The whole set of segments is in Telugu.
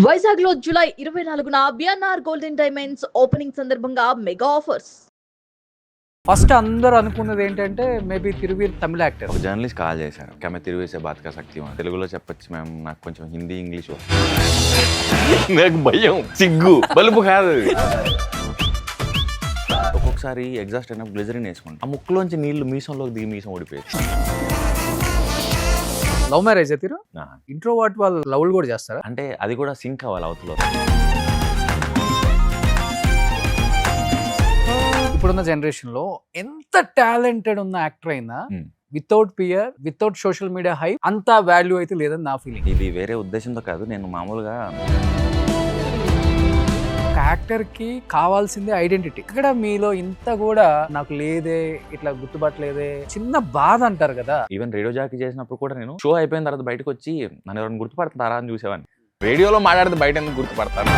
వైజాగ్ లో జూలై 24న బిఎన్ఆర్ గోల్డెన్ డైమండ్స్ ఓపెనింగ్ సందర్భంగా మెగా ఆఫర్స్. ఫస్ట్ అందరూ అనుకున్నది ఏంటంటే మేబీ తిరువీర్ తమిళ యాక్టర్. ఒక జర్నలిస్ట్ కాల్ చేశారు, కెమె తిరువేసే బాత్కా శక్తి తెలుగులో చెప్పొచ్చు మ్యామ్, నాకు కొంచెం హిందీ ఇంగ్లీష్ నాకు భయం, సిగ్గు, బలుపు కాదు. ఒక్కొక్కసారి ఎగ్జాస్ట్ అయినప్పుడు గ్లిజరిన్ వేసుకుంటాం, ఆ ముక్కులోంచి నీళ్లు మీసంలోకి దిగి మీసం ఓడిపోయేది. లవ్ మ్యారేజ్ తీరు ఇంట్రోవర్ట్ వాళ్ళు లవ్లు కూడా చేస్తారా? అంటే అది కూడా సింక్ అవ్వాలి అవతల. ఇప్పుడున్న జనరేషన్ లో ఎంత టాలెంటెడ్ ఉన్న యాక్టర్ అయినా without fear, without social media hype అంత వాల్యూ అయితే లేదని నా ఫీలింగ్. ఇది వేరే ఉద్దేశంతో కాదు, నేను మామూలుగా ఒక యాక్టర్ కి కావాల్సిందే ఐడెంటిటీ. ఇక్కడ మీలో ఇంత కూడా నాకు లేదే, ఇట్లా గుర్తుపట్టలేదే, చిన్న బాధ అంటారు కదా. ఈవెన్ రేడియో జాకీ చేసినప్పుడు కూడా నేను షో అయిపోయిన తర్వాత బయటకు వచ్చి నన్ను ఎవరైనా గుర్తుపడతారా అని చూసేవాడిని. రేడియోలో మాట్లాడితే బయట ఎందుకు గుర్తుపడతాను?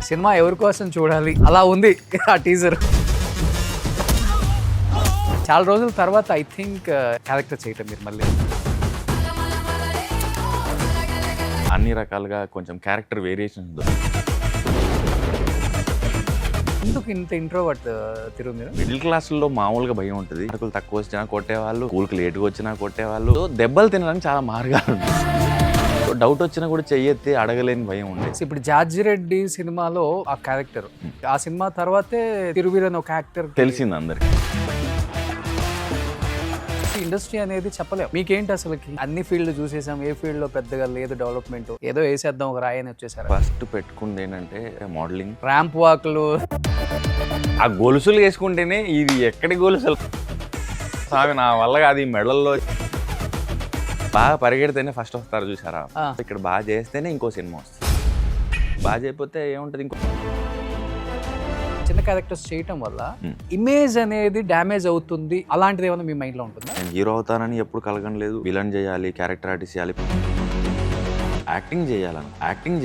సినిమా ఎవరి కోసం చూడాలి అలా ఉంది ఆ టీజర్. చాలా రోజుల తర్వాత ఐ థింక్ క్యారెక్టర్ చేయటం మీరు మళ్ళీ అన్ని రకాలుగా కొంచెం క్యారెక్టర్ వేరియేషన్స్. ఎందుకు ఇంత ఇంట్రోవర్ట్ తిరుగు మీరు? మిడిల్ క్లాసుల్లో మామూలుగా భయం ఉంటుంది. అడుగులు తక్కువ వచ్చినా కొట్టేవాళ్ళు, స్కూల్కి లేట్గా వచ్చినా కొట్టేవాళ్ళు. దెబ్బలు తినడానికి చాలా మార్గాలు ఉంటాయి. డౌట్ వచ్చినా కూడా చెయ్యెత్తి అడగలేని భయం ఉండేది. ఇప్పుడు జార్జి రెడ్డి సినిమాలో ఆ క్యారెక్టర్, ఆ సినిమా తర్వాతే తిరువీర్ అని ఒక యాక్టర్ తెలిసింది అందరికి. ఇండస్ట్రీ అనేది చెప్పలేము. మీకేంటి అసలుకి అన్ని ఫీల్డ్ చూసేసాం, ఏ ఫీల్డ్ లో పెద్దగా లేదు డెవలప్మెంట్, ఏదో వేసేద్దాం ఒక రాయి అని వచ్చేసారు. ఫస్ట్ పెట్టుకుంది ఏంటంటే మోడలింగ్, ర్యాంప్ వాక్లు, ఆ గొలుసులు వేసుకుంటేనే ఇది ఎక్కడి గొలుసులు సామి నా వల్ల కాదు. ఈ మెడల్లో బాగా పరిగెడితేనే ఫస్ట్ వస్తారు చూసారా, ఇక్కడ బాగా చేస్తేనే ఇంకో సినిమా వస్తుంది. బాగా చేయకపోతే ఏముంటది, ఇంకో చిన్న క్యారెక్టర్స్ చేయటం వల్ల ఇమేజ్ అనేది డ్యామేజ్ అవుతుంది. అలాంటిది ఏమైనా మీ మైండ్ లో ఉంటుందా? నేను హీరో అవుతానని ఎప్పుడు కలగలేదు. విలన్ చేయాలి, క్యారెక్టర్ ఆర్టిస్ట్ చేయాలి, యాక్టింగ్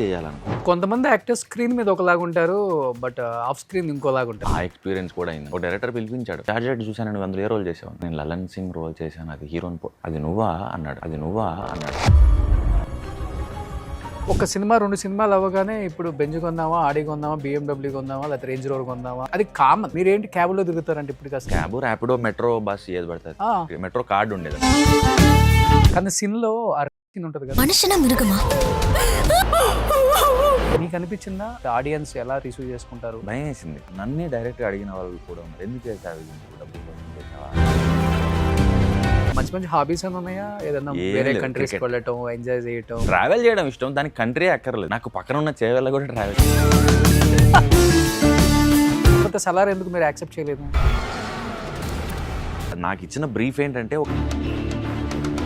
చేయాలను. కొంతమంది యాక్టర్స్ స్క్రీన్ మీద ఒకలాగా ఉంటారు, బట్ ఆఫ్ స్క్రీన్ ఇంకోలాగా ఉంటారు. ఆ ఎక్స్పీరియన్స్ కూడా అయింది. ఒక డైరెక్టర్ పిలిపించాడు, జార్జి రెడ్డి చూశాను, నేను అందులో ఏ రోల్ చేసాను, నేను లలన్ సింగ్ రోల్ చేశాను, అది హీరోని అది నువ్వా అన్నాడు. ఒక సినిమా 2 సినిమాలు అవ్వగానే ఇప్పుడు బెంజ్ కొందామా, ఆడి కొందామా, BMW కొందామా, లేకపోతే రేంజ్ రోవర్ కొందామా, అది కామన్. మీరేంటి క్యాబ్లో తిరుగుతారంటే ఇప్పుడు కాదు, క్యాబ్, ర్యాపిడో, మెట్రో బస్ ఏది పడుతుంది. మెట్రో కార్డు ఉండేది. కానీ సిన్లో ఉంటుంది కదా, మనుషుల మృగమా? మీకు అనిపించిందా ఆడియన్స్ ఎలా రిసీవ్ చేసుకుంటారు? భయం వేసింది. నన్నే డైరెక్ట్గా అడిగిన వాళ్ళు కూడా ఉన్నారు, ఎందుకు చేసావు డబ్బులు చేసావా? మంచి హాబీస్ అని ఉన్నాయా? ఏదన్నా వేరే కంట్రీస్ వెళ్ళటం, ఎంజాయ్ చేయటం? ట్రావెల్ చేయడం ఇష్టం, దానికి కంట్రీ అక్కర్లేదు. నాకు పక్కన ఉన్న చేవెళ్ళ కూడా ట్రావెల్. సలార్ ఎందుకు మీరు యాక్సెప్ట్ చేయలేదు? నాకు ఇచ్చిన బ్రీఫ్ ఏంటంటే ఒక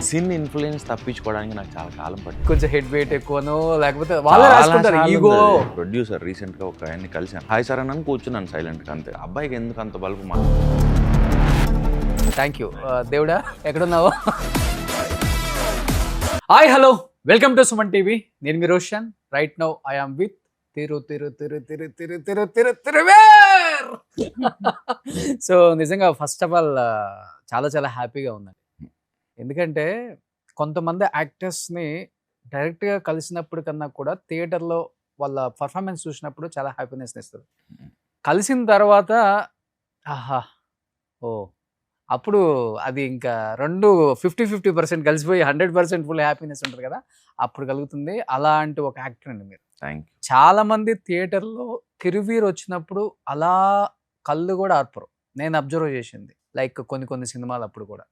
సిన్ ఇన్ఫ్లుయెన్స్ తప్పించుకోవడానికి నాకు చాలా కాలం పట్టింది. కొంచెం హెడ్ వెయిట్ ఎక్కువనో లేకపోతే వాళ్ళే రాసుకుంటారు ఈగో. ప్రొడ్యూసర్ రీసెంట్ గా ఒక ఆయన్ని కలిసాను, హాయ్ సార్ అని కూర్చున్నాను సైలెంట్ గా, అంతే. అబ్బాయికి ఎందుకు అంత బల్బు మా. థ్యాంక్ యూ దేవుడా, ఎక్కడున్నావు? Hi, hello, welcome to Suman TV. నేను మీ Roshan. Right now I am with Tiruveer. So నిజంగా ఫస్ట్ ఆఫ్ ఆల్ చాలా చాలా హ్యాపీగా ఉందండి. ఎందుకంటే కొంతమంది యాక్టర్స్ని డైరెక్ట్గా కలిసినప్పుడు కన్నా కూడా థియేటర్లో వాళ్ళ పర్ఫార్మెన్స్ చూసినప్పుడు చాలా హ్యాపీనెస్ ఇస్తుంది. కలిసిన తర్వాత ఆహా, ఓ, అప్పుడు అది ఇంకా 50-50% కలిసిపోయి 100% ఫుల్ హ్యాపీనెస్ ఉంటుంది కదా, అప్పుడు కలుగుతుంది. అలాంటి ఒక యాక్టర్ అండి మీరు. Thank you. చాలా మంది థియేటర్లో తిరువీర్ వచ్చినప్పుడు అలా కళ్ళు కూడా ఆర్పరు. నేను అబ్జర్వ్ చేసింది లైక్ కొన్ని సినిమాలు అప్పుడు కూడా.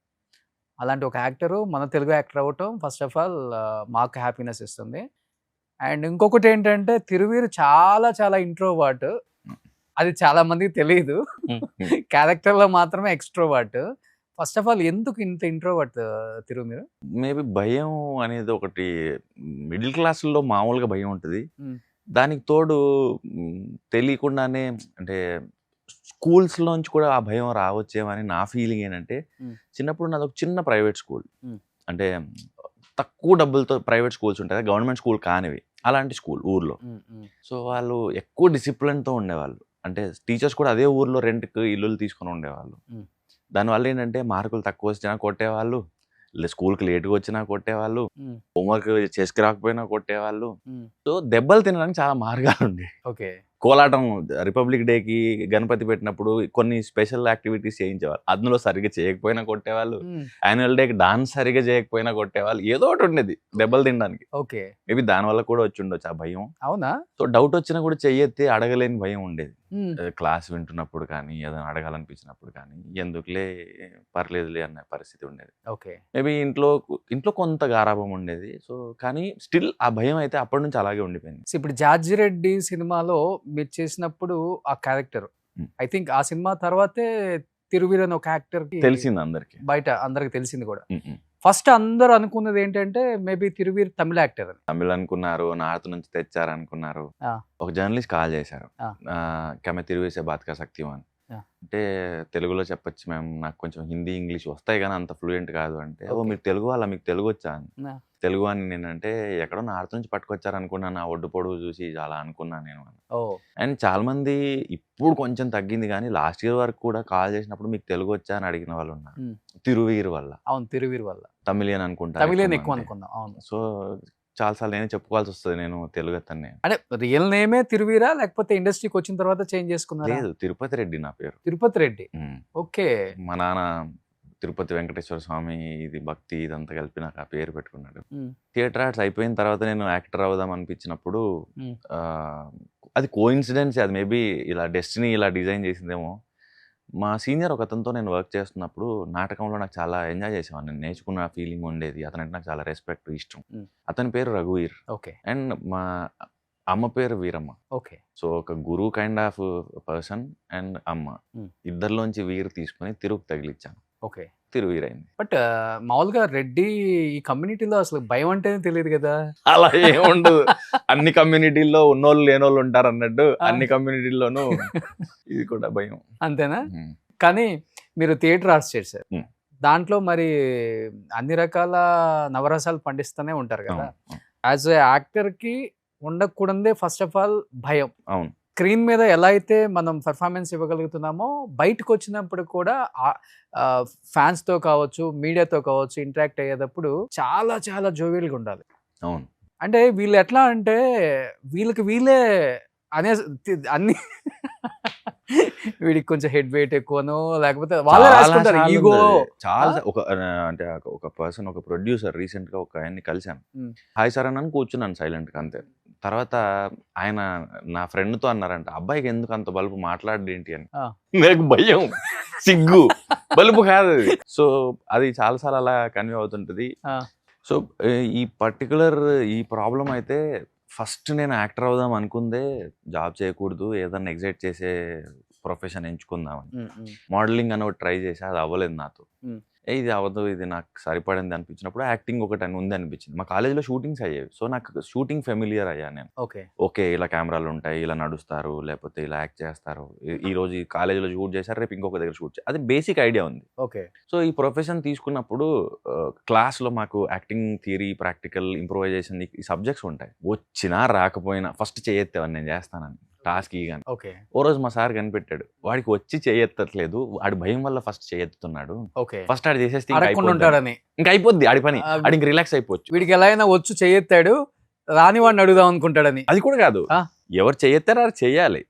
అలాంటి ఒక యాక్టరు మన తెలుగు యాక్టర్ అవ్వటం ఫస్ట్ ఆఫ్ ఆల్ మాకు హ్యాపీనెస్ ఇస్తుంది. అండ్ ఇంకొకటి ఏంటంటే తిరువీర్ చాలా చాలా ఇంట్రోవర్ట్. అది చాలా మందికి తెలియదు. క్యారెక్టర్లో మాత్రమే ఎక్స్ట్రోవర్ట్. ఫస్ట్ ఆఫ్ ఆల్ ఎందుకు ఇంత ఇంట్రోవర్ట్ తిరు మీరు? మేబీ భయం అనేది ఒకటి మిడిల్ క్లాసుల్లో మామూలుగా భయం ఉంటుంది. దానికి తోడు తెలియకుండానే అంటే స్కూల్స్లోంచి కూడా ఆ భయం రావచ్చేమని నా ఫీలింగ్. ఏంటంటే చిన్నప్పుడు నాది ఒక చిన్న ప్రైవేట్ స్కూల్, అంటే తక్కువ డబ్బులతో ప్రైవేట్ స్కూల్స్ ఉంటాయి, గవర్నమెంట్ స్కూల్ కానివి, అలాంటి స్కూల్ ఊర్లో. సో వాళ్ళు ఎక్కువ డిసిప్లిన్తో ఉండేవాళ్ళు. అంటే టీచర్స్ కూడా అదే ఊర్లో రెంట్కి ఇల్లులు తీసుకొని ఉండేవాళ్ళు. దానివల్ల ఏంటంటే మార్కులు తక్కువ వచ్చినా కొట్టేవాళ్ళు, స్కూల్కి లేట్గా వచ్చినా కొట్టేవాళ్ళు, ఉమ్, హోంవర్క్ చేసుకు రాకపోయినా కొట్టేవాళ్ళు. ఉమ్, సో దెబ్బలు తినడానికి చాలా మార్గాలు ఉండేవి. ఓకే. కోలాటం రిపబ్లిక్ డేకి గణపతి పెట్టినప్పుడు కొన్ని స్పెషల్ యాక్టివిటీస్ చేయించేవాళ్ళు, అందులో సరిగ్గా చేయకపోయినా కొట్టేవాళ్ళు. ఉమ్, యాన్యువల్ డేకి డాన్స్ సరిగ్గా చేయకపోయినా కొట్టేవాళ్ళు. ఏదో ఒకటి ఉండేది దెబ్బలు తినడానికి. ఓకే. మేబీ దానివల్ల కూడా వచ్చి ఉండొచ్చు ఆ భయం. అవునా? సో డౌట్ వచ్చినా కూడా చెయ్యెత్తి అడగలేని భయం ఉండేది. ఉమ్, క్లాస్ వింటున్నప్పుడు కానీ ఏదైనా అడగాలనిపించినప్పుడు కానీ ఎందుకులే పర్లేదులే అన్న పరిస్థితి ఉండేది. ఓకే. మేబీ ఇంట్లో కొంత గారాబం ఉండేది. సో కానీ స్టిల్ ఆ భయం అయితే అప్పటి నుంచి అలాగే ఉండిపోయింది. సో ఇప్పుడు జార్జి రెడ్డి సినిమాలో మీరు చేసినప్పుడు ఆ క్యారెక్టర్ Hmm. ఐ థింక్ ఆ సినిమా తర్వాతే తిరువీర్ అని ఒక యాక్టర్ కి తెలిసింది అందరికి. బయట అందరికి తెలిసింది కూడా. ఫస్ట్ అందరూ అనుకున్నది ఏంటంటే మేబీ తిరువీర్ తమిళ యాక్టర్ అని. తమిళ్ అనుకున్నారు, నార్త్ నుంచి తెచ్చారు అనుకున్నారు. ఆ. ఒక జర్నలిస్ట్ కాల్ చేశారు, ఆ. కెమె తిరువేసే బాత్కా సక్తివాన్ ఆ. అంటే తెలుగులో చెప్పొచ్చు మేము, నాకు కొంచెం హిందీ ఇంగ్లీష్ వస్తాయి కానీ అంత ఫ్లూయెంట్ కాదు అంటే. ఓ Okay. మీరు తెలుగు వాళ్ళ, మీకు తెలుగు వచ్చా అని. ఆ. తెలుగు అని నేనంటే ఎక్కడో నార్త్ నుంచి పట్టుకొచ్చారు అనుకున్నాను, ఆ ఒడ్డు పొడుగు చూసి అలా అనుకున్నాను నేను. ఓ అండ్ చాలా మంది ఇప్పుడు కొంచెం తగ్గింది కానీ లాస్ట్ ఇయర్ వరకు కూడా కాల్ చేసినప్పుడు మీకు తెలుగు వచ్చా అని అడిగిన వాళ్ళు ఉన్నారు. Hmm. తిరువీర్ వల్ల. అవును, తిరువీర్ వల్ల. తమిళియన్ అనుకుంటా, తమిళన్ ఎక్కువ అనుకున్నాం. అవును. సో చాలాసార్లు నేనే చెప్పుకోవాల్సి వస్తుంది నేను తెలుగు అతన్ని. అంటే రియల్ నేమే తిరువీరా లేకపోతే ఇండస్ట్రీకి వచ్చిన తర్వాత చేంజ్ చేసుకున్నారా? లేదు, తిరుపతి రెడ్డి నా పేరు. తిరుపతి రెడ్డి. ఉమ్. ఓకే. మా నాన్న తిరుపతి వెంకటేశ్వర స్వామి ఇది భక్తి ఇదంతా కలిపి నాకు ఆ పేరు పెట్టుకున్నాడు. ఉమ్, థియేటర్ ఆర్ట్స్ అయిపోయిన తర్వాత నేను యాక్టర్ అవుదాం అనిపించినప్పుడు ఉమ్, ఆ, అది కోఇన్సిడెన్స్, అది మేబీ ఇలా డెస్టినీ ఇలా డిజైన్ చేసిందేమో. మా సీనియర్ ఒక అతనితో నేను వర్క్ చేస్తున్నప్పుడు నాటకంలో నాకు చాలా ఎంజాయ్ చేసేవాడిని, నేను నేర్చుకున్న ఫీలింగ్ ఉండేది. అతనంటే నాకు చాలా రెస్పెక్ట్, ఇష్టం. ఉమ్. అతని పేరు రఘువీర్ ఓకే. అండ్ మా అమ్మ పేరు వీరమ్మ. ఓకే. సో ఒక గురువు కైండ్ ఆఫ్ పర్సన్ అండ్ అమ్మ Hmm. ఇద్దరిలోంచి వీరు తీసుకుని తిరుగు తగిలిచ్చాను, ఓకే. తిరువీరైంది. బట్ మామూలుగా రెడ్డి ఈ కమ్యూనిటీలో అసలు భయం అంటేనే తెలియదు కదా. అలా ఏముండదు, అన్ని కమ్యూనిటీల్లో ఉన్నోళ్ళు లేనోళ్ళు ఉంటారు అన్నట్టు ఆ. అన్ని కమ్యూనిటీల్లోనూ ఇది కూడా భయం. అంతేనా? ఉమ్. కానీ మీరు థియేటర్ ఆర్ట్స్ చేశారు. ఉమ్. దాంట్లో మరి అన్ని రకాల నవరసాలు పండిస్తూనే ఉంటారు కదా. అవును, యాజ్ ఏ యాక్టర్ కి ఉండకూడదే ఫస్ట్ ఆఫ్ ఆల్ భయం. అవును. స్క్రీన్ మీద ఎలా అయితే మనం పర్ఫార్మెన్స్ ఇవ్వగలుగుతున్నామో బయటకు వచ్చినప్పుడు కూడా ఫ్యాన్స్ తో కావచ్చు, మీడియాతో కావచ్చు, ఇంటరాక్ట్ అయ్యేటప్పుడు చాలా చాలా జోవియల్గా ఉండాలి. అవును. అంటే వీళ్ళు ఎట్లా అంటే వీళ్ళకి వీళ్ళే అనే అన్ని వీడికి కొంచెం హెడ్ వెయిట్ ఎక్కువనో లేకపోతే వాళ్ళే చాలా రాసుకుంటారు సార్లు ఈగో. ఉంది. చాలా అంటే ఒక పర్సన్, ఒక ప్రొడ్యూసర్ రీసెంట్ గా ఒక ఆయన్ని కలిశాను. ఉమ్. హాయ్ సార్ అని కూర్చున్నాను సైలెంట్ గా అంతే. తర్వాత ఆయన నా ఫ్రెండ్ తో అన్నారంట, అబ్బాయికి ఎందుకు అంత బలుపు, మాట్లాడేంటి అని. ఆ. నాకు భయం, సిగ్గు, బలుపు కాదు అది. సో అది చాలాసార్లు అలా కన్వే అవుతుంటది. ఆ. సో ఈ పర్టికులర్ ఈ ప్రాబ్లం అయితే ఫస్ట్ నేను యాక్టర్ అవుదాం అనుకుందే జాబ్ చేయకూడదు, ఏదన్నా ఎగ్జైట్ చేసే ప్రొఫెషన్ ఎంచుకుందామని. ఉమ్, ఉమ్, మోడలింగ్ అని ఒకటి ట్రై చేసి అది అవ్వలేదు నాతో. ఉమ్. ఇది అవ్వదు, ఇది నాకు సరిపడింది అనిపించినప్పుడు యాక్టింగ్ ఒకటి అని ఉంది అనిపించింది. మా కాలేజీలో షూటింగ్స్ అయ్యేవి, సో నాకు షూటింగ్ ఫెమిలియర్ అయ్యాను నేను. ఓకే. ఓకే ఇలా కెమెరాలు ఉంటాయి, ఇలా నడుస్తారు, లేకపోతే ఇలా యాక్ట్ చేస్తారు, ఈ రోజు ఈ కాలేజీలో షూట్ చేశారు, రేపు ఇంకొక దగ్గర షూట్ చేయాలి, అది బేసిక్ ఐడియా ఉంది. ఓకే. సో ఈ ప్రొఫెషన్ తీసుకున్నప్పుడు క్లాస్లో మాకు యాక్టింగ్ థియరీ, ప్రాక్టికల్, ఇంప్రూవైజేషన్ ఈ సబ్జెక్ట్స్ ఉంటాయి. వచ్చినా రాకపోయినా ఫస్ట్ చేయెత్తేవాడిని, నేను చేస్తానని టాస్క్ ఇగాని. ఓకే. ఓ రోజు మా సార్ కనిపెట్టాడు, వాడికి వచ్చి చేయెత్తట్లేదు, వాడి భయం వల్ల ఫస్ట్ చేయెత్తుతున్నాడు, ఓకే. ఫస్ట్ ఆడు చేసేస్తే అడగకుండా ఉంటాడని. ఇంకా అయిపోద్ది ఆడి పని, ఆ, ఆడి ఇంక రిలాక్స్ అయిపోవచ్చు. వీడికి ఎలా అయినా వచ్చు చేయెత్తాడు, రాని వాడిని అడుగుదాం అనుకుంటాడని. అది కూడా కాదు, ఆ. ఎవరు చేయెత్తారో అది చెయ్యాలి,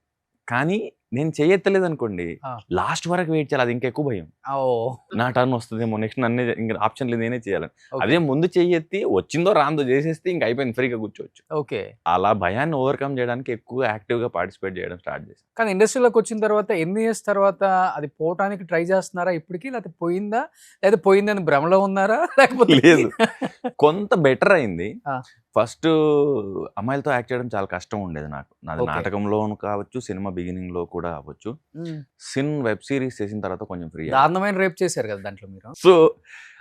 కానీ నేను చేయెత్తలేదు అనుకోండి ఆ. లాస్ట్ వరకు వెయిట్ చేయాలి, అది ఇంకా ఎక్కువ భయం. ఓ నా టర్న్ వస్తుందేమో, నెక్స్ట్ నన్నే, ఇంకా ఆప్షన్ లేదు నేనే చేయాలని. ఓకే. అదే ముందు చెయ్యెత్తి వచ్చిందో రాందో చేసేస్తే ఇంకా అయిపోయింది, ఫ్రీగా కూర్చోవచ్చు. ఓకే. అలా భయాన్ని ఓవర్కమ్ చేయడానికి ఎక్కువ యాక్టివ్ గా పార్టిసిపేట్ చేయడం స్టార్ట్ చేశాను. కానీ ఇండస్ట్రీలోకి వచ్చిన తర్వాత ఎన్ని ఇయర్స్ తర్వాత అది పోవటానికి ట్రై చేస్తున్నారా ఇప్పటికి, లేకపోతే పోయిందా, లేదా పోయిందని భ్రమలో ఉన్నారా, లేకపోతే లేదు, కొంత బెటర్ అయింది. ఆ. ఫస్ట్ అమ్మాయిలతో యాక్ట్ చేయడం చాలా కష్టం ఉండేది నాకు, నాది Okay. నాటకంలోను కావచ్చు, సినిమా బిగినింగ్ లో కూడా అవ్వచ్చు. ఉమ్. సిన్ వెబ్ సిరీస్ చేసిన తర్వాత కొంచెం ఫ్రీ. దారుణమైన రేప్ చేశారు కదా దాంట్లో మీరు. సో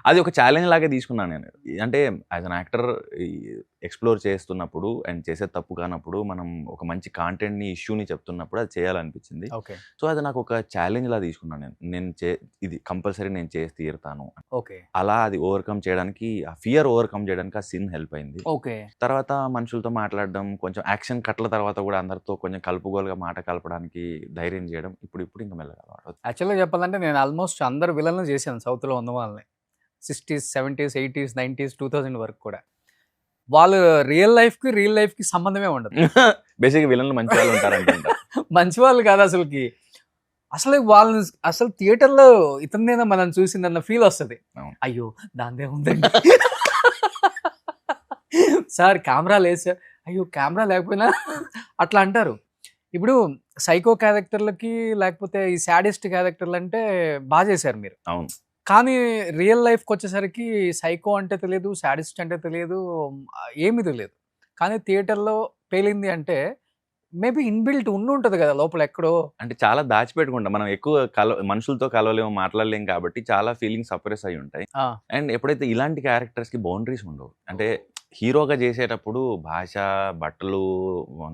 అది ఒక ఛాలెంజ్ లాగే తీసుకున్నాను నేను. అంటే యాజ్ అన్ యాక్టర్ ఎక్స్ప్లోర్ చేస్తున్నప్పుడు అండ్ చేసే తప్పు కానప్పుడు మనం ఒక మంచి కాంటెంట్ని, ఇష్యూని చెప్తున్నప్పుడు అది చేయాలనిపించింది. ఓకే. సో అది నాకు ఒక ఛాలెంజ్ లా తీసుకున్నాను నేను ఇది కంపల్సరీ నేను చేసి తీరుతాను. ఓకే. అలా అది ఓవర్కమ్ చేయడానికి, ఆ ఫియర్ ఓవర్కమ్ చేయడానికి ఆ సిన్ హెల్ప్ అయింది. ఓకే. తర్వాత మనుషులతో మాట్లాడడం, కొంచెం యాక్షన్ కట్ల తర్వాత కూడా అందరితో కొంచెం కలుపుగోలుగా మాట కలపడానికి ధైర్యం చేయడం ఇప్పుడు ఇంకా మెల్లగా అలవాటు. యాక్చువల్గా చెప్పాలంటే నేను ఆల్మోస్ట్ అందరు విలన్లు చేశాను సౌత్లో ఉన్న వాళ్ళని. 60s 70s 80s 90s 2000 వరకు కూడా వాళ్ళు రియల్ లైఫ్కి సంబంధమే ఉండదు. బేసిక్గా విలన్లు మంచి వాళ్ళు ఉంటారంట. మంచి వాళ్ళు కాదు అసలుకి. అసలు వాళ్ళని అసలు థియేటర్లో ఇతనేనా మనం చూసిందన్న ఫీల్ వస్తుంది. అవును. అయ్యో దాందే ఉందండి సార్ కెమెరా లేదు సార్, అయ్యో కెమెరా లేకపోయినా అట్లా అంటారు. ఇప్పుడు సైకో క్యారెక్టర్లకి లేకపోతే ఈ సాడిస్ట్ క్యారెక్టర్లు అంటే బాగా చేశారు మీరు. అవును. కానీ రియల్ లైఫ్కి వచ్చేసరికి సైకో అంటే తెలియదు, సాడిస్ట్ అంటే తెలియదు, ఏమీ తెలియదు. కానీ థియేటర్లో పేలింది అంటే మేబీ ఇన్బిల్ట్ ఉంటుంది కదా లోపల ఎక్కడో. అంటే చాలా దాచిపెట్టుకుంటాం మనం, ఎక్కువ మనుషులతో కలవలేము, మాట్లాడలేము కాబట్టి చాలా ఫీలింగ్స్ సప్రెస్ అయి ఉంటాయి. ఆ, అండ్ ఎప్పుడైతే ఇలాంటి క్యారెక్టర్స్కి బౌండరీస్ ఉండవు, అంటే హీరోగా చేసేటప్పుడు భాష, బట్టలు,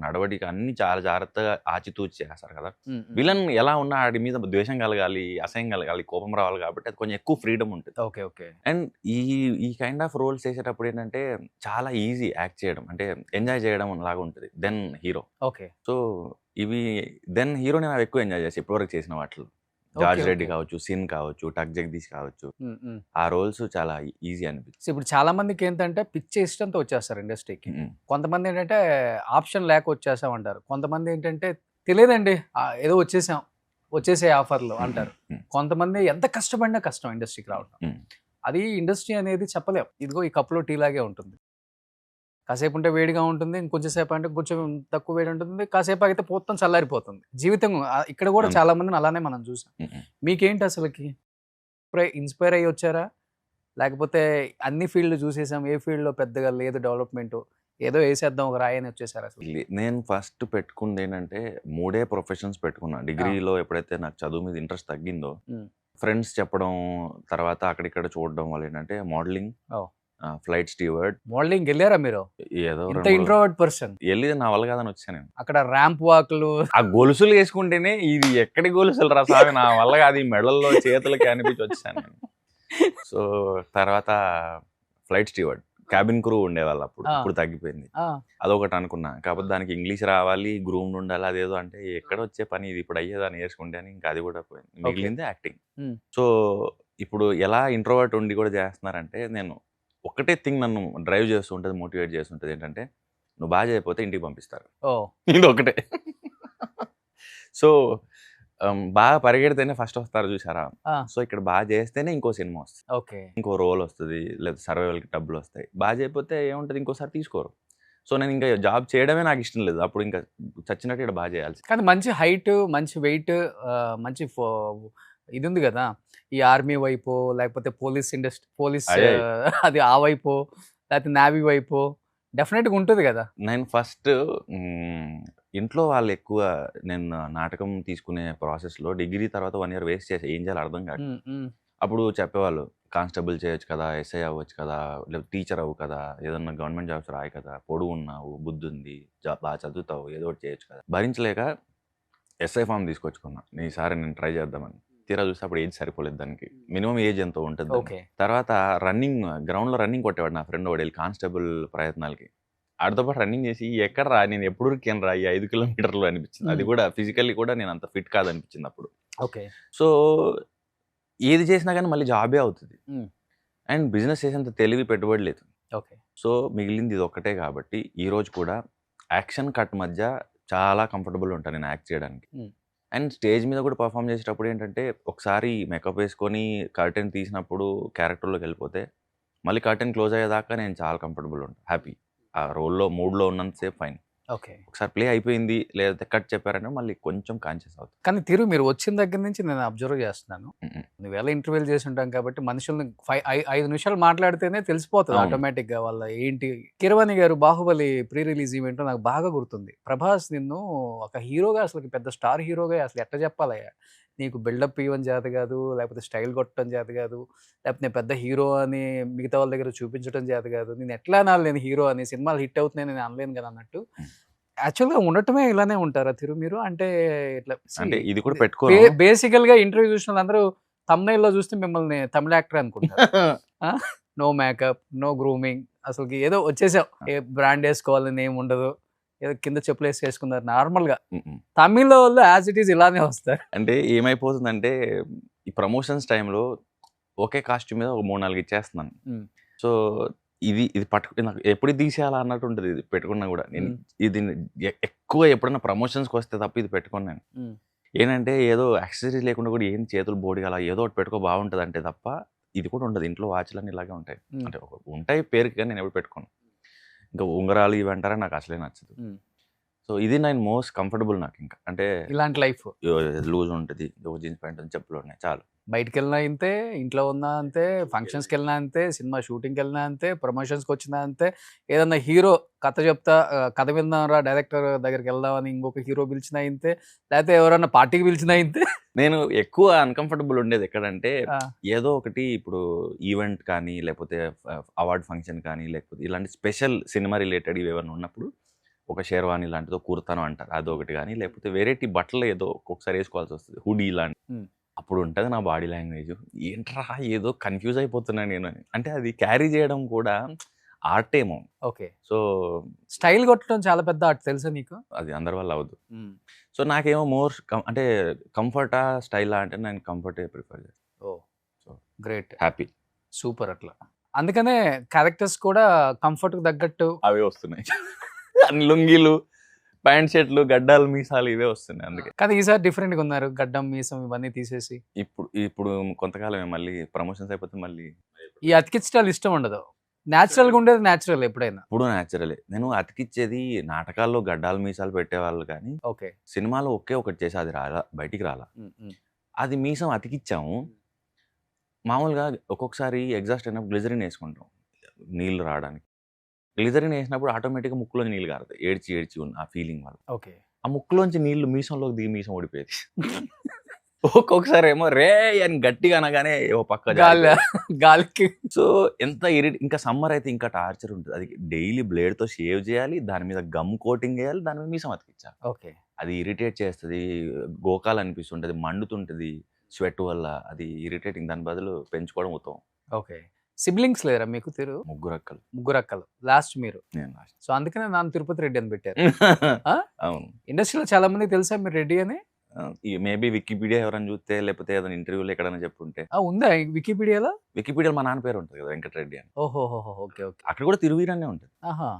నడవడిక అన్ని చాలా జాగ్రత్తగా ఆచితూచి చేస్తారు కదా. ఉమ్, ఉమ్. విలన్ ఎలా ఉన్నా ఆడి మీద ద్వేషం కలగాలి, అసహ్యం కలగాలి, కోపం రావాలి, కాబట్టి అది కొంచెం ఎక్కువ ఫ్రీడమ్ ఉంటుంది. Okay okay. అండ్ ఈ కైండ్ ఆఫ్ రోల్స్ చేసేటప్పుడు ఏంటంటే చాలా ఈజీ యాక్ట్ చేయడం, అంటే ఎంజాయ్ చేయడం లాగా ఉంటుంది దెన్ హీరో. ఓకే సో ఇవి దెన్ హీరోని నాకు ఎక్కువ ఎంజాయ్ చేసి ఇప్పటివరకు చేసిన వాటిలో. George okay, Reddy okay. కావచ్చు, సిన్ కావచ్చు, టక్ జగదీష్ కావచ్చు, ఉమ్, ఉమ్. ఆ రోల్స్ చాలా ఈజీ అనిపించింది. సో ఇప్పుడు చాలా మందికి ఏంటంటే పిచ్చి ఇష్టంతో వచ్చేస్తారు ఇండస్ట్రీకి. ఉమ్. కొంతమంది ఏంటంటే ఆప్షన్ లేక వచ్చేసాం అంటారు. కొంతమంది ఏంటంటే తెలియదండి ఏదో వచ్చేసే ఆఫర్లు అంటారు. ఉమ్. కొంతమంది ఎంత కష్టపడినా కష్టం ఇండస్ట్రీకి రావడం. ఉమ్. అది ఇండస్ట్రీ అనేది చెప్పలేం. ఇదిగో ఈ కప్పులో టీ లాగే ఉంటుంది. కాసేపు ఉంటే వేడిగా ఉంటుంది, ఇంకొంచెం సేపు అంటే కొంచెం తక్కువ వేడి ఉంటుంది, కాసేపు అయితే మొత్తం చల్లారిపోతుంది జీవితం. ఇక్కడ కూడా అంతే. చాలా మందిని అలానే మనం చూసాం. ఉమ్. మీకేంటి అసలుకి ఇన్స్పైర్ అయ్యి వచ్చారా, లేకపోతే అన్ని ఫీల్డ్ చూసేసాం, ఏ ఫీల్డ్లో పెద్దగా లేదు డెవలప్మెంట్, ఏదో వేసేద్దాం ఒక రాయి అని వచ్చేసారు అసలు? నేను ఫస్ట్ పెట్టుకుంది ఏంటంటే 3 ప్రొఫెషన్స్ పెట్టుకున్నా. డిగ్రీలో ఎప్పుడైతే నాకు చదువు మీద ఇంట్రెస్ట్ తగ్గిందో, ఉమ్. ఫ్రెండ్స్ చెప్పడం, తర్వాత అక్కడిక్కడ చూడడం వల్ల ఏంటంటే మోడలింగ్, ఓ. ఫ్లైట్ స్టీవర్డ్, మోడలింగ్ వెళ్ళారా మీరు? ఏదో ఇంత ఇంట్రోవర్ట్ పర్సన్ వెళ్ళి నా వల్ల కాదని వచ్చాను నేను. అక్కడ ర్యాంప్ వాక్లు. ఆ గొలుసులు వేసుకుంటేనే ఇది ఎక్కడి గొలుసులు రా సామి, నా వల్ల కాదు, ఈ మెడల్లో చేతులకి అనిపించి వచ్చాను నేను. సో తర్వాత ఫ్లైట్ స్టీవర్డ్, క్యాబిన్ క్రూ ఉండేవాళ్ళు అప్పుడు, ఆ. ఇప్పుడు తగ్గిపోయింది. ఆ, అదొకటి అనుకున్నా, కాకపోతే దానికి ఇంగ్లీష్ రావాలి, గ్రూమ్డ్ ఉండాలి, అదేదో అంటే ఎక్కడ వచ్చే పని ఇది, ఇప్పుడు అయ్యేదాన్ని నేర్చుకుంటే అని ఇంకా అది కూడా పోయింది. మిగిలింది యాక్టింగ్. Hmm. సో ఇప్పుడు ఎలా ఇంట్రోవర్ట్ ఉండి కూడా చేస్తున్నారంటే, నేను ఒకటే థింగ్ నన్ను డ్రైవ్ చేస్తూ ఉంటుంది, మోటివేట్ చేస్తుంటుంది, ఏంటంటే నువ్వు బాగా చేయకపోతే ఇంటికి పంపిస్తారు. ఓ ఇది ఒకటే. సో బాగా పరిగెడితేనే ఫస్ట్ వస్తారు చూసారా. ఆ. సో ఇక్కడ బాగా చేస్తేనే ఇంకో సినిమా వస్తుంది, ఓకే. ఇంకో రోల్ వస్తుంది, లేదా సర్వైవల్కి డబ్బులు వస్తాయి. బాగా చేయకపోతే ఏముంటుంది, ఇంకోసారి తీసుకోరు. సో నేను ఇంకా జాబ్ చేయడమే నాకు ఇష్టం లేదు, అప్పుడు ఇంకా చచ్చినట్టు ఇక్కడ బాగా చేయాల్సి. కానీ మంచి హైట్, మంచి వెయిట్, మంచి ఇది ఉంది కదా, ఈ ఆర్మీ వైపు లేకపోతే పోలీస్ అయ్యే. అది ఆ వైపు, లేకపోతే నావీ వైపు డెఫినెట్గా ఉంటుంది కదా. నేను ఫస్ట్ ఇంట్లో వాళ్ళు ఎక్కువ, నేను నాటకం తీసుకునే ప్రాసెస్లో డిగ్రీ తర్వాత 1 year వేస్ట్ చేసి ఏం చేయాలి అర్థం కాదు. ఉమ్, ఉమ్. అప్పుడు చెప్పేవాళ్ళు కానిస్టేబుల్ చేయొచ్చు కదా, ఎస్ఐ అవ్వచ్చు కదా, లేదా టీచర్ అవ్వు కదా, ఏదన్నా గవర్నమెంట్ జాబ్స్ రాయి కదా, పొడుగు ఉన్నావు, బుద్ధి ఉంది, బాగా చదువుతావు, ఏదో ఒకటి చేయొచ్చు కదా. భరించలేక ఎస్ఐ ఫామ్ తీసుకొచ్చుకున్నా, ఈసారి నేను ట్రై చేద్దామని. తీరా చూస్తే అప్పుడు ఏజ్ సరిపోలేదు దానికి, మినిమం ఏజ్ ఎంతో ఉంటుంది దానికి. ఓకే. తర్వాత రన్నింగ్, గ్రౌండ్లో రన్నింగ్ కొట్టేవాడు నా ఫ్రెండ్ వాడు, వెళ్ళి కానిస్టేబుల్ ప్రయత్నాలకి ఆడితో పాటు రన్నింగ్ చేసి ఎక్కడ రా, నేను ఎప్పుడు ఉరికాను రా ఈ 5 kilometers అనిపించింది. అది కూడా ఫిజికల్లీ కూడా నేను అంత ఫిట్ కాదనిపించింది అప్పుడు. ఓకే. సో ఏది చేసినా కానీ మళ్ళీ జాబే అవుతుంది. Hmm. అండ్ బిజినెస్ చేసేంత తెలివి పెట్టుబడి లేదు. ఓకే. సో మిగిలింది ఇది ఒక్కటే కాబట్టి ఈరోజు కూడా యాక్షన్ కట్ మధ్య చాలా కంఫర్టబుల్ ఉంటాను నేను యాక్ట్ చేయడానికి. Hmm. అండ్ స్టేజ్ మీద కూడా పర్ఫామ్ చేసేటప్పుడు ఏంటంటే, ఒకసారి మేకప్ వేసుకొని కర్టెన్ తీసినప్పుడు క్యారెక్టర్లోకి వెళ్ళిపోతే మళ్ళీ కర్టెన్ క్లోజ్ అయ్యేదాకా నేను చాలా కంఫర్టబుల్ ఉంటాను, హ్యాపీ. ఆ రోల్లో మూడ్లో ఉన్నంతసేపు ఫైన్. ఓకే. ఒకసారి ప్లే అయిపోయింది లేదా కట్ చెప్పారంటే మళ్ళీ కొంచెం కాన్షియస్ అవుతుంది. కానీ మీరు వచ్చిన దగ్గర నుంచి నేను అబ్జర్వ్ చేస్తున్నాను, నువ్వు ఎలా ఇంటర్వ్యూలు చేసి ఉంటాం కాబట్టి మనుషుల్ని 5 నిమిషాలు మాట్లాడితేనే తెలిసిపోతుంది అవును. ఆటోమేటిక్గా వాళ్ళ ఏంటి. కీరవాణి గారు బాహుబలి ప్రీ రిలీజ్ ఈవెంట్ నాకు బాగా గుర్తుంది. ప్రభాస్ నిన్ను ఒక హీరోగా, అసలు పెద్ద స్టార్ హీరోగా అసలు ఎట్లా చెప్పాలయ్యా, నీకు బిల్డప్ ఇవ్వని చేత కాదు, లేకపోతే స్టైల్ కొట్టడం చేత కాదు, లేకపోతే నేను పెద్ద హీరో అని మిగతా వాళ్ళ దగ్గర చూపించడం చేత కాదు, నేను ఎట్లా అనాలి నేను హీరో అని, సినిమాలు హిట్ అవుతున్నాయి నేను అనలేను కదా అన్నట్టు. యాక్చువల్గా ఉండటమే ఇలానే ఉంటారా మీరు? అంటే ఇట్లా అంటే ఇది కూడా పెట్టుకో. బేసికల్గా ఇంటర్వ్యూ చూసిన వాళ్ళందరూ thumbnail చూస్తే మిమ్మల్ని తమిళ యాక్టర్ అనుకుంటారు. నో మేకప్, నో గ్రూమింగ్, అసలుకి ఏదో వచ్చేసాం, ఏ బ్రాండ్ వేసుకోవాలని ఏమి ఉండదు, ఏదో కింద చెప్పులు వేసుకున్నారు నార్మల్గా. తమిళ వాళ్ళు యాజ్ ఇట్ ఈస్ ఇలానే వస్తారు. అంటే ఏమైపోతుందంటే, ఈ ప్రమోషన్స్ టైంలో ఒకే కాస్ట్యూమ్ మీద ఒక 3-4 ఇచ్చేస్తున్నాను. ఉమ్, సో ఇది ఇది నాకు ఎప్పుడు తీసేయాలా అన్నట్టు ఉంటుంది. ఇది పెట్టుకున్నా కూడా నేను ఉమ్, ఇది ఎక్కువ ఎప్పుడైనా ప్రమోషన్స్కి వస్తే తప్ప ఇది పెట్టుకున్నాను. ఉమ్, ఏంటంటే ఏదో యాక్సెసరీస్ లేకుండా కూడా ఏం చేతులు బోడిగా అలా ఏదో ఒకటి పెట్టుకో బాగుంటుంది అంటే తప్ప ఇది కూడా ఉండదు. ఇంట్లో వాచ్లన్నీ ఇలాగే ఉంటాయి. ఉమ్, అంటే ఉంటాయి పేరుకి, కానీ నేను ఎప్పుడు పెట్టుకోను. ఇంకా ఉంగరాలు ఇవి అంటారా నాకు అసలే నచ్చదు. ఉమ్. సో ఇది నేను మోస్ట్ కంఫర్టబుల్ నాకు. ఇంకా అంటే ఇలాంటి లైఫ్ లూజ్ ఉంటుంది, జీన్స్ ప్యాంట్ చెప్పులు ఉన్నాయి చాలు. బయటికి వెళ్ళినా అంతే, ఇంట్లో ఉన్నా అంతే, ఫంక్షన్స్కి వెళ్ళినా అంతే, సినిమా షూటింగ్కి వెళ్ళినా అంతే, ప్రమోషన్స్కి వచ్చినా అంతే. ఏదన్నా హీరో కథ చెప్తా కథ విందాంరా డైరెక్టర్ దగ్గరికి వెళ్దామని ఇంకొక హీరో పిలిచినా ఇంతే, లేకపోతే ఎవరన్నా పార్టీకి పిలిచినా ఇంతే. నేను ఎక్కువ అన్కంఫర్టబుల్ ఉండేది ఎక్కడంటే ఆ, ఏదో ఒకటి ఇప్పుడు ఈవెంట్ కానీ లేకపోతే అవార్డ్ ఫంక్షన్ కానీ లేకపోతే ఇలాంటి స్పెషల్ సినిమా రిలేటెడ్ ఇవి ఏమైనా ఉన్నప్పుడు ఒక షేర్వాణి లాంటిదో కుర్తానో అంటారు అదొకటి, కానీ లేకపోతే వెరైటీ బట్టలు ఏదో ఒక్కొక్కసారి వేసుకోవాల్సి వస్తుంది, హుడీ లాంటి. ఉమ్, అప్పుడు ఉంటుంది నా బాడీ లాంగ్వేజ్, ఏంట్రా ఏదో కన్ఫ్యూజ్ అయిపోతున్నాను నేను అని. అంటే అది క్యారీ చేయడం కూడా ఆర్ట్ ఏమో. ఓకే. సో స్టైల్ కొట్టడం చాలా పెద్ద ఆర్ట్ తెలుసా నీకు? అది అందరి వల్ల అవ్వదు. ఉమ్, సో నాకేమో మోర్ అంటే కంఫర్టా స్టైలా అంటే నేను కంఫర్టే ప్రిఫర్ చేస్తాను. ఓ సో గ్రేట్, హ్యాపీ సూపర్. అట్లా అందుకనే క్యారెక్టర్స్ కూడా కంఫర్ట్కి తగ్గట్టు. అవే వస్తున్నాయి. అన్ని లుంగీలు, ప్యాంట్ షర్ట్లు, గడ్డాలు, మీసాలు ఇవే వస్తున్నాయి. అందుకే కానీ ఈసారి డిఫరెంట్గా ఉన్నారు, గడ్డం మీసం ఇవన్నీ తీసేసి. ఇప్పుడు ఇప్పుడు కొంతకాలమే మళ్ళీ ప్రమోషన్స్ అయిపోతే మళ్ళీ ఈ అతికించడాలు ఇష్టం ఉండదు, న్యాచురల్గా ఉండేది న్యాచురల్ ఎప్పుడైనా. ఇప్పుడు న్యాచురలే. నేను అతికిచ్చేది నాటకాల్లో గడ్డాలు మీసాలు పెట్టేవాళ్ళు, కానీ ఓకే. సినిమాలో ఒకే ఒకటి చేసి అది రాలా, బయటికి రాలా. ఉమ్, ఉమ్, అది మీసం అతికిచ్చాము. మామూలుగా ఒక్కొక్కసారి ఎగ్జాస్ట్ అయినప్పుడు గ్లిజరిన్ వేసుకుంటాం నీళ్ళు రావడానికి. గ్లిజరిన్ వేసినప్పుడు ఆటోమేటిక్గా ముక్కులోంచి నీళ్ళు కారుతాయి, ఏడ్చి ఏడ్చి ఉన్న ఆ ఫీలింగ్ వల్ల. ఓకే. ఆ ముక్కులోంచి నీళ్లు మీసంలోకి దిగి మీసం ఓడిపోయేది. ఒక్కొక్కసారి ఏమో రే అని గట్టిగా అనగానే ఓ పక్క గాలి గాలికి. సో ఎంత ఇంకా సమ్మర్ అయితే ఇంకా టార్చర్ ఉంటుంది. అది డైలీ బ్లేడ్తో షేవ్ చేయాలి, దాని మీద గమ్ కోటింగ్ చేయాలి, దాని మీద మీసం అతికించాలి. ఓకే. అది ఇరిటేట్ చేస్తుంది, గోకాలు అనిపిస్తుంటుంది, మండుతుంటుంది స్వెట్ వల్ల. అది ఇరిటేటింగ్. దాని బదులు పెంచుకోవడం ఉత్తమం. ఓకే. సిబ్లింగ్స్ లేరా మీకు? ముగ్గురు అక్కలు, ముగ్గురు అక్కలు, లాస్ట్ మీరు. నేను last. సో అందుకనే నాన్న తిరుపతి రెడ్డి అని పెట్టారు. ఆ? అవును. ఇండస్ట్రీలో చాలా మంది తెలుసా మీరు రెడ్డి అని? మేబీ వికీపీడియా ఎవరైనా చూస్తే లేకపోతే ఏదైనా ఇంటర్వ్యూలో ఎక్కడైనా చెప్పుంటే. ఉందా వికీపీడియాలో? వికీపీడియాలో మా నాన్న పేరు ఉంటుంది కదా, వెంకటరెడ్డి అని. ఓహోహో, ఓకే ఓకే. అక్కడ కూడా తిరువీరనే ఉంటుంది. ఆహా.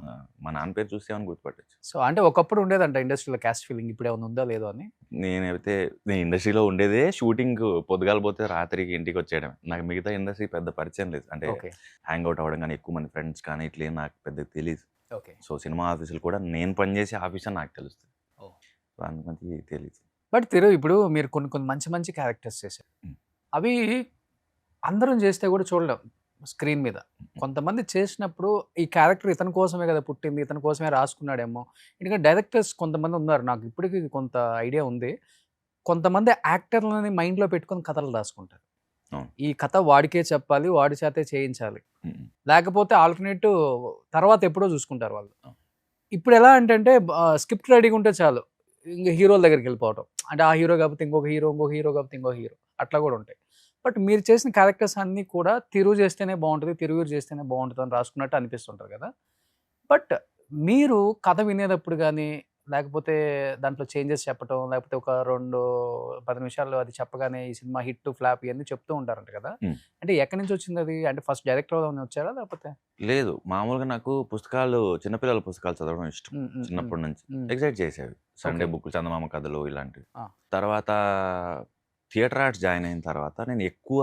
మా నాన్న పేరు చూస్తే ఏమైనా గుర్తుపట్టచ్చు. సో అంటే ఒకప్పుడు ఉండేదంట ఇండస్ట్రీలో క్యాస్ట్ ఫీలింగ్, ఇప్పుడు ఏమైనా ఉందా లేదో అని. నేను ఇండస్ట్రీలో ఉండేదే షూటింగ్ పొద్దుగాల పోతే రాత్రికి ఇంటికి వచ్చేయడం. నాకు మిగతా ఇండస్ట్రీ పెద్ద పరిచయం లేదు. అంటే ఓకే. హ్యాంగ్ అవుట్ అవ్వడం కానీ, ఎక్కువ మంది ఫ్రెండ్స్ కానీ ఇట్లా ఏం నాకు పెద్ద తెలియదు. ఓకే. సో సినిమా ఆఫీసులు కూడా నేను పనిచేసే ఆఫీస్ అని నాకు తెలుస్తుంది. ఓ. సో అందుకని తెలియదు. బట్ ఇప్పుడు మీరు కొన్ని కొన్ని మంచి మంచి క్యారెక్టర్స్ చేశారు, ఉమ్. అవి అందరం చేస్తే కూడా చూడలేం స్క్రీన్ మీద. కొంతమంది చేసినప్పుడు ఈ క్యారెక్టర్ ఇతని కోసమే కదా పుట్టింది, ఇతని కోసమే రాసుకున్నాడేమో. ఎందుకంటే డైరెక్టర్స్ కొంతమంది ఉన్నారు, నాకు ఇప్పటికీ కొంత ఐడియా ఉంది, కొంతమంది యాక్టర్లని మైండ్లో పెట్టుకొని కథలు రాసుకుంటారు. అవును. ఈ కథ వాడికే చెప్పాలి, వాడి చేతే చేయించాలి, ఉమ్. లేకపోతే ఆల్టర్నేటివ్ తర్వాత ఎప్పుడో చూసుకుంటారు వాళ్ళు. అవును. ఇప్పుడు ఎలా అంటే స్క్రిప్ట్ రెడీగా ఉంటే చాలు, ఇంకా హీరోల దగ్గరికి వెళ్ళిపోవటం. అంటే ఆ హీరో కాకపోతే ఇంకొక హీరో, ఇంకొక హీరో కాకపోతే ఇంకొక హీరో, అట్లా కూడా ఉంటాయి. బట్ మీరు చేసిన క్యారెక్టర్స్ అన్నీ కూడా తిరుగు చేస్తేనే బాగుంటుంది, తిరుగురు చేస్తేనే బాగుంటుంది అని రాసుకున్నట్టు అనిపిస్తుంటారు కదా. బట్ మీరు కథ వినేటప్పుడు కానీ, లేకపోతే దాంట్లో చేంజెస్ చెప్పటం, లేకపోతే ఒక 2-10 నిమిషాలు అది చెప్పగానే ఈ సినిమా హిట్ ఫ్లాప్ ఇవన్నీ చెప్తూ ఉంటారంట కదా. ఉమ్. అంటే ఎక్కడి నుంచి వచ్చింది అది? అంటే ఫస్ట్ డైరెక్టర్ అవుదామని వచ్చారా లేకపోతే? లేదు, మామూలుగా నాకు పుస్తకాలు, చిన్నపిల్లల పుస్తకాలు చదవడం ఇష్టం చిన్నప్పటి నుంచి. ఎగ్జైట్ చేసేవి సండే Okay. బుక్, చందమామ కథలు ఇలాంటివి. ఆ. తర్వాత థియేటర్ ఆర్ట్స్ జాయిన్ అయిన తర్వాత నేను ఎక్కువ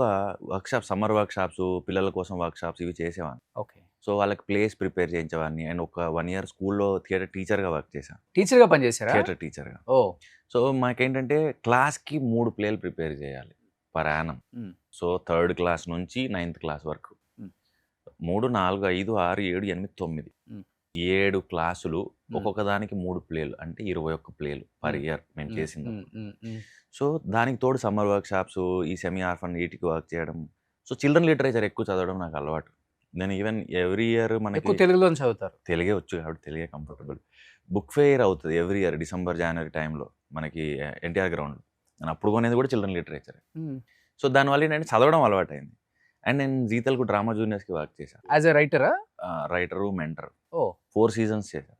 వర్క్షాప్స్, సమ్మర్ వర్క్షాప్స్, పిల్లల కోసం వర్క్షాప్స్ ఇవి చేసేవాడిని. ఓకే. సో వాళ్ళకి ప్లేస్ ప్రిపేర్ చేయించేవాడిని. అండ్ ఒక 1 year స్కూల్లో థియేటర్ టీచర్గా వర్క్ చేశాను. టీచర్గా పనిచేశారా? థియేటర్ టీచర్గా. ఓ. సో మాకేంటంటే క్లాస్కి 3 ప్లేలు ప్రిపేర్ చేయాలి పర్ యానం. ఉమ్. సో 3rd క్లాస్ నుంచి 9th క్లాస్ వరకు. ఉమ్. 3, 4, 5, 6, 7, 8, 9 ఉమ్. 7 క్లాసులు, ఒక్కొక్క దానికి 3 ప్లేలు, అంటే 21 ప్లేలు పర్ ఇయర్ మేము చేసింది. సో దానికి తోడు సమ్మర్ వర్క్ షాప్స్, ఈ సెమీ ఆర్ఫన్ వీటికి వర్క్ చేయడం. సో చిల్డ్రన్ లిటరేచర్ ఎక్కువ చదవడం నాకు అలవాటు. నేను ఈవెన్ ఎవ్రీ ఇయర్ మనకి ఎక్కువ తెలుగులో చదువుతారు. తెలుగే వచ్చు కాబట్టి తెలుగే కంఫర్టబుల్. బుక్ ఫెయిర్ అవుతుంది ఎవ్రీ ఇయర్ December, January టైంలో మనకి ఎన్టీఆర్ గ్రౌండ్. నేను అప్పుడు కొనేది కూడా చిల్డ్రన్ లిటరేచర్. సో దానివల్ల ఏంటంటే చదవడం అలవాటు అయింది. అండ్ నేను జీ తెలుగు డ్రామా జూనియర్స్కి వర్క్ చేశాను యాజ్ ఎ రైటరా? Writer, mentor. ఓ. 4 seasons చేశాను.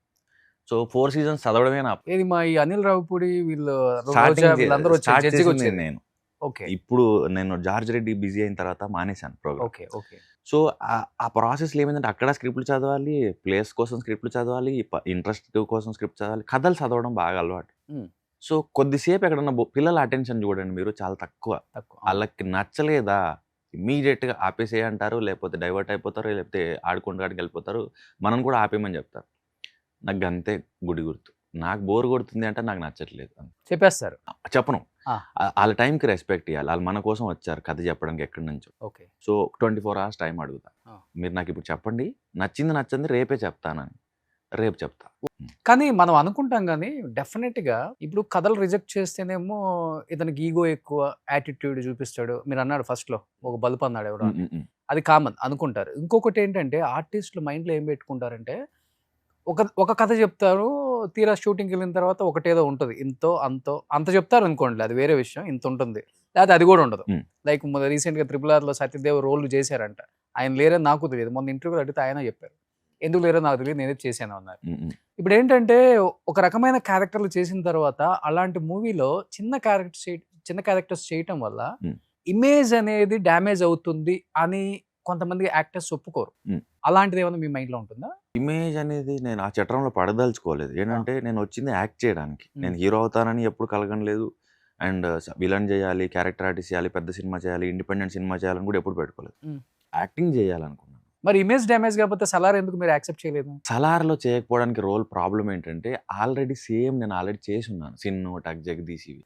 సో 4 seasons చదవడమే నా ఏది మా ఈ అనిల్ రావుపూడి వీళ్ళు Starting వీళ్ళందరూ వచ్చి start జడ్జిగా చేసింది వచ్చేది. నేను. ఓకే. ఇప్పుడు నేను జార్జ్ రెడ్డి బిజీ అయిన తర్వాత మానేశాను ప్రోగ్రామ్. ఓకే. ఓకే. సో ఆ ప్రాసెస్లో ఏమైందంటే అక్కడ స్క్రిప్ట్లు చదవాలి, ప్లేస్ కోసం స్క్రిప్ట్లు చదవాలి, ఇంట్రెస్ట్ కోసం స్క్రిప్ట్ చదవాలి, కథలు చదవడం బాగా అలవాటు. సో కొద్దిసేపు ఎక్కడన్నా పిల్లల అటెన్షన్ చూడండి మీరు, చాలా తక్కువ. వాళ్ళకి నచ్చలేదా ఇమీడియట్గా ఆపేసే అంటారు, లేకపోతే డైవర్ట్ అయిపోతారు, లేకపోతే ఆడుకుంటాడికి వెళ్ళిపోతారు, మనం కూడా ఆపేయమని చెప్తారు. నాకు అంతే గుడి గుర్తు. నాకు బోర్ కొడుతుంది అంటే నాకు నచ్చట్లేదు చెప్పేస్తారు. చెప్పను. వాళ్ళ టైంకి రెస్పెక్ట్ ఇవ్వాలి. వాళ్ళు మన కోసం వచ్చారు కథ చెప్పడానికి ఎక్కడి నుంచో. ఓకే. సో 24 hours టైం అడుగుతా. మీరు నాకు ఇప్పుడు చెప్పండి, నచ్చింది నచ్చింది రేపే చెప్తానని. రేపు చెప్తా. కానీ మనం అనుకుంటాం కానీ డెఫినెట్గా ఇప్పుడు కథలు రిజెక్ట్ చేస్తేనేమో ఇతనికి ఈగో ఎక్కువ, యాటిట్యూడ్ చూపిస్తాడు. మీరు అన్నాడు ఫస్ట్లో ఒక బల్బ్ అన్నాడు ఎవరో, అది కామన్ అనుకుంటారు. ఇంకొకటి ఏంటంటే ఆర్టిస్టులు మైండ్లో ఏం పెట్టుకుంటారంటే ఒక కథ చెప్తారు, తీరా షూటింగ్కి వెళ్ళిన తర్వాత ఒకటేదో ఉంటుంది, ఇంతో అంతో అంత చెప్తారు అనుకోండి, అది వేరే విషయం, ఇంత ఉంటుంది, లేకపోతే అది కూడా ఉండదు. లైక్ రీసెంట్గా RRRలో సత్యదేవ్ రోల్ చేశారంట, ఆయన లేరని నాకు తెలియదు, మొన్న ఇంటర్వ్యూలో అడిగితే ఆయన చెప్పారు ఎందుకు లేరో నాకు తెలియదు, నేనే చేశాను అన్నారు. ఇప్పుడు ఏంటంటే ఒక రకమైన క్యారెక్టర్లు చేసిన తర్వాత అలాంటి మూవీలో చిన్న క్యారెక్టర్స్ చేయటం వల్ల ఇమేజ్ అనేది డ్యామేజ్ అవుతుంది అని కొంతమంది యాక్టర్స్ ఒప్పుకోరు. అలాంటిది ఏమైనా మీ మైండ్ లో ఉంటుందా? ఇమేజ్ అనేది నేను ఆ చట్రంలో పడదలుచుకోలేదు. ఏంటంటే నేను వచ్చింది యాక్ట్ చేయడానికి. నేను హీరో అవుతానని ఎప్పుడు కలగనలేదు. అండ్ విలన్ చేయాలి, క్యారెక్టర్ ఆర్టిస్ట్ చేయాలి, పెద్ద సినిమా చేయాలి, ఇండిపెండెంట్ సినిమా చేయాలని కూడా ఎప్పుడు పెట్టుకోలేదు. యాక్టింగ్ చేయాలనుకున్నాను. మరి ఇమేజ్ డ్యామేజ్ కాకపోతే సలార్ ఎందుకు మీరు యాక్సెప్ట్ చేయలేదు? సలార్లో చేయకపోవడానికి రోల్ ప్రాబ్లం ఏంటంటే ఆల్రెడీ నేను ఆల్రెడీ చేసి ఉన్నాను. సిన్ను, టక్ జగదీష్ ఇవి.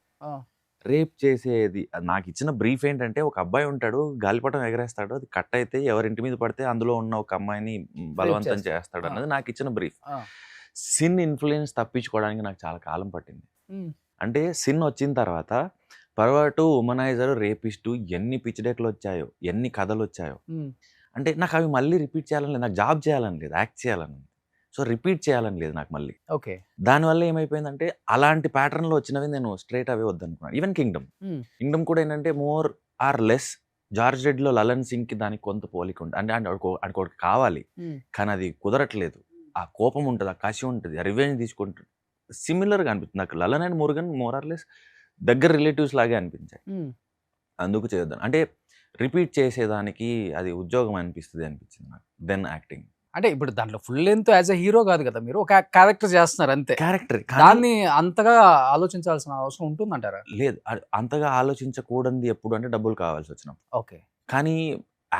రేప్ చేసేది నాకు ఇచ్చిన బ్రీఫ్ ఏంటంటే ఒక అబ్బాయి ఉంటాడు, గాలిపటం ఎగరేస్తాడు, అది కట్ అయితే ఎవరింటి మీద పడితే అందులో ఉన్న ఒక అమ్మాయిని బలవంతం చేస్తాడు అన్నది నాకు ఇచ్చిన బ్రీఫ్. సిన్ ఇన్ఫ్లుయెన్స్ తప్పించుకోవడానికి నాకు చాలా కాలం పట్టింది. అంటే సిన్ వచ్చిన తర్వాత పర్వాటు, ఉమనైజర్, రేపిస్టు ఎన్ని పిచ్చిడేకలు వచ్చాయో, ఎన్ని కథలు వచ్చాయో, అంటే నాకు అవి మళ్ళీ రిపీట్ చేయాలని లేదు, నాకు జాబ్ చేయాలని లేదు, యాక్ట్ చేయాలని. సో రిపీట్ చేయాలని లేదు నాకు మళ్ళీ. ఓకే. దానివల్ల ఏమైపోయిందంటే అలాంటి ప్యాటర్న్లో వచ్చినవి నేను స్ట్రైట్ అవే వద్దనుకున్నాను. ఈవెన్ కింగ్డమ్ కూడా ఏంటంటే మోర్ ఆర్ లెస్ జార్జ్ రెడ్డిలో లలన్ సింగ్కి దానికి కొంత పోలిక ఉంటుంది. అంటే అనుకోటి కావాలి, కానీ అది కుదరట్లేదు. ఆ కోపం ఉంటుంది, ఆ కసి ఉంటుంది, ఆ రివెంజ్ తీసుకుంటుంది. సిమిలర్గా అనిపిస్తుంది నాకు. Lallan and Murugan more or less దగ్గర రిలేటివ్స్ లాగే అనిపించాయి. అందుకు చేయొద్దాను, అంటే రిపీట్ చేసేదానికి అది ఉద్యోగం అనిపిస్తుంది అనిపించింది నాకు. దెన్ యాక్టింగ్ అంటే ఇప్పుడు దాంట్లో full length as a hero కాదు కదా, మీరు ఒక క్యారెక్టర్ చేస్తున్నారు అంతే. క్యారెక్టర్ దాన్ని అంతగా ఆలోచించాల్సిన అవసరం ఉంటుందంటారా? లేదు, అంతగా ఆలోచించకూడదు ఎప్పుడు అంటే డబ్బులు కావాల్సి వచ్చినప్పుడు. ఓకే. కానీ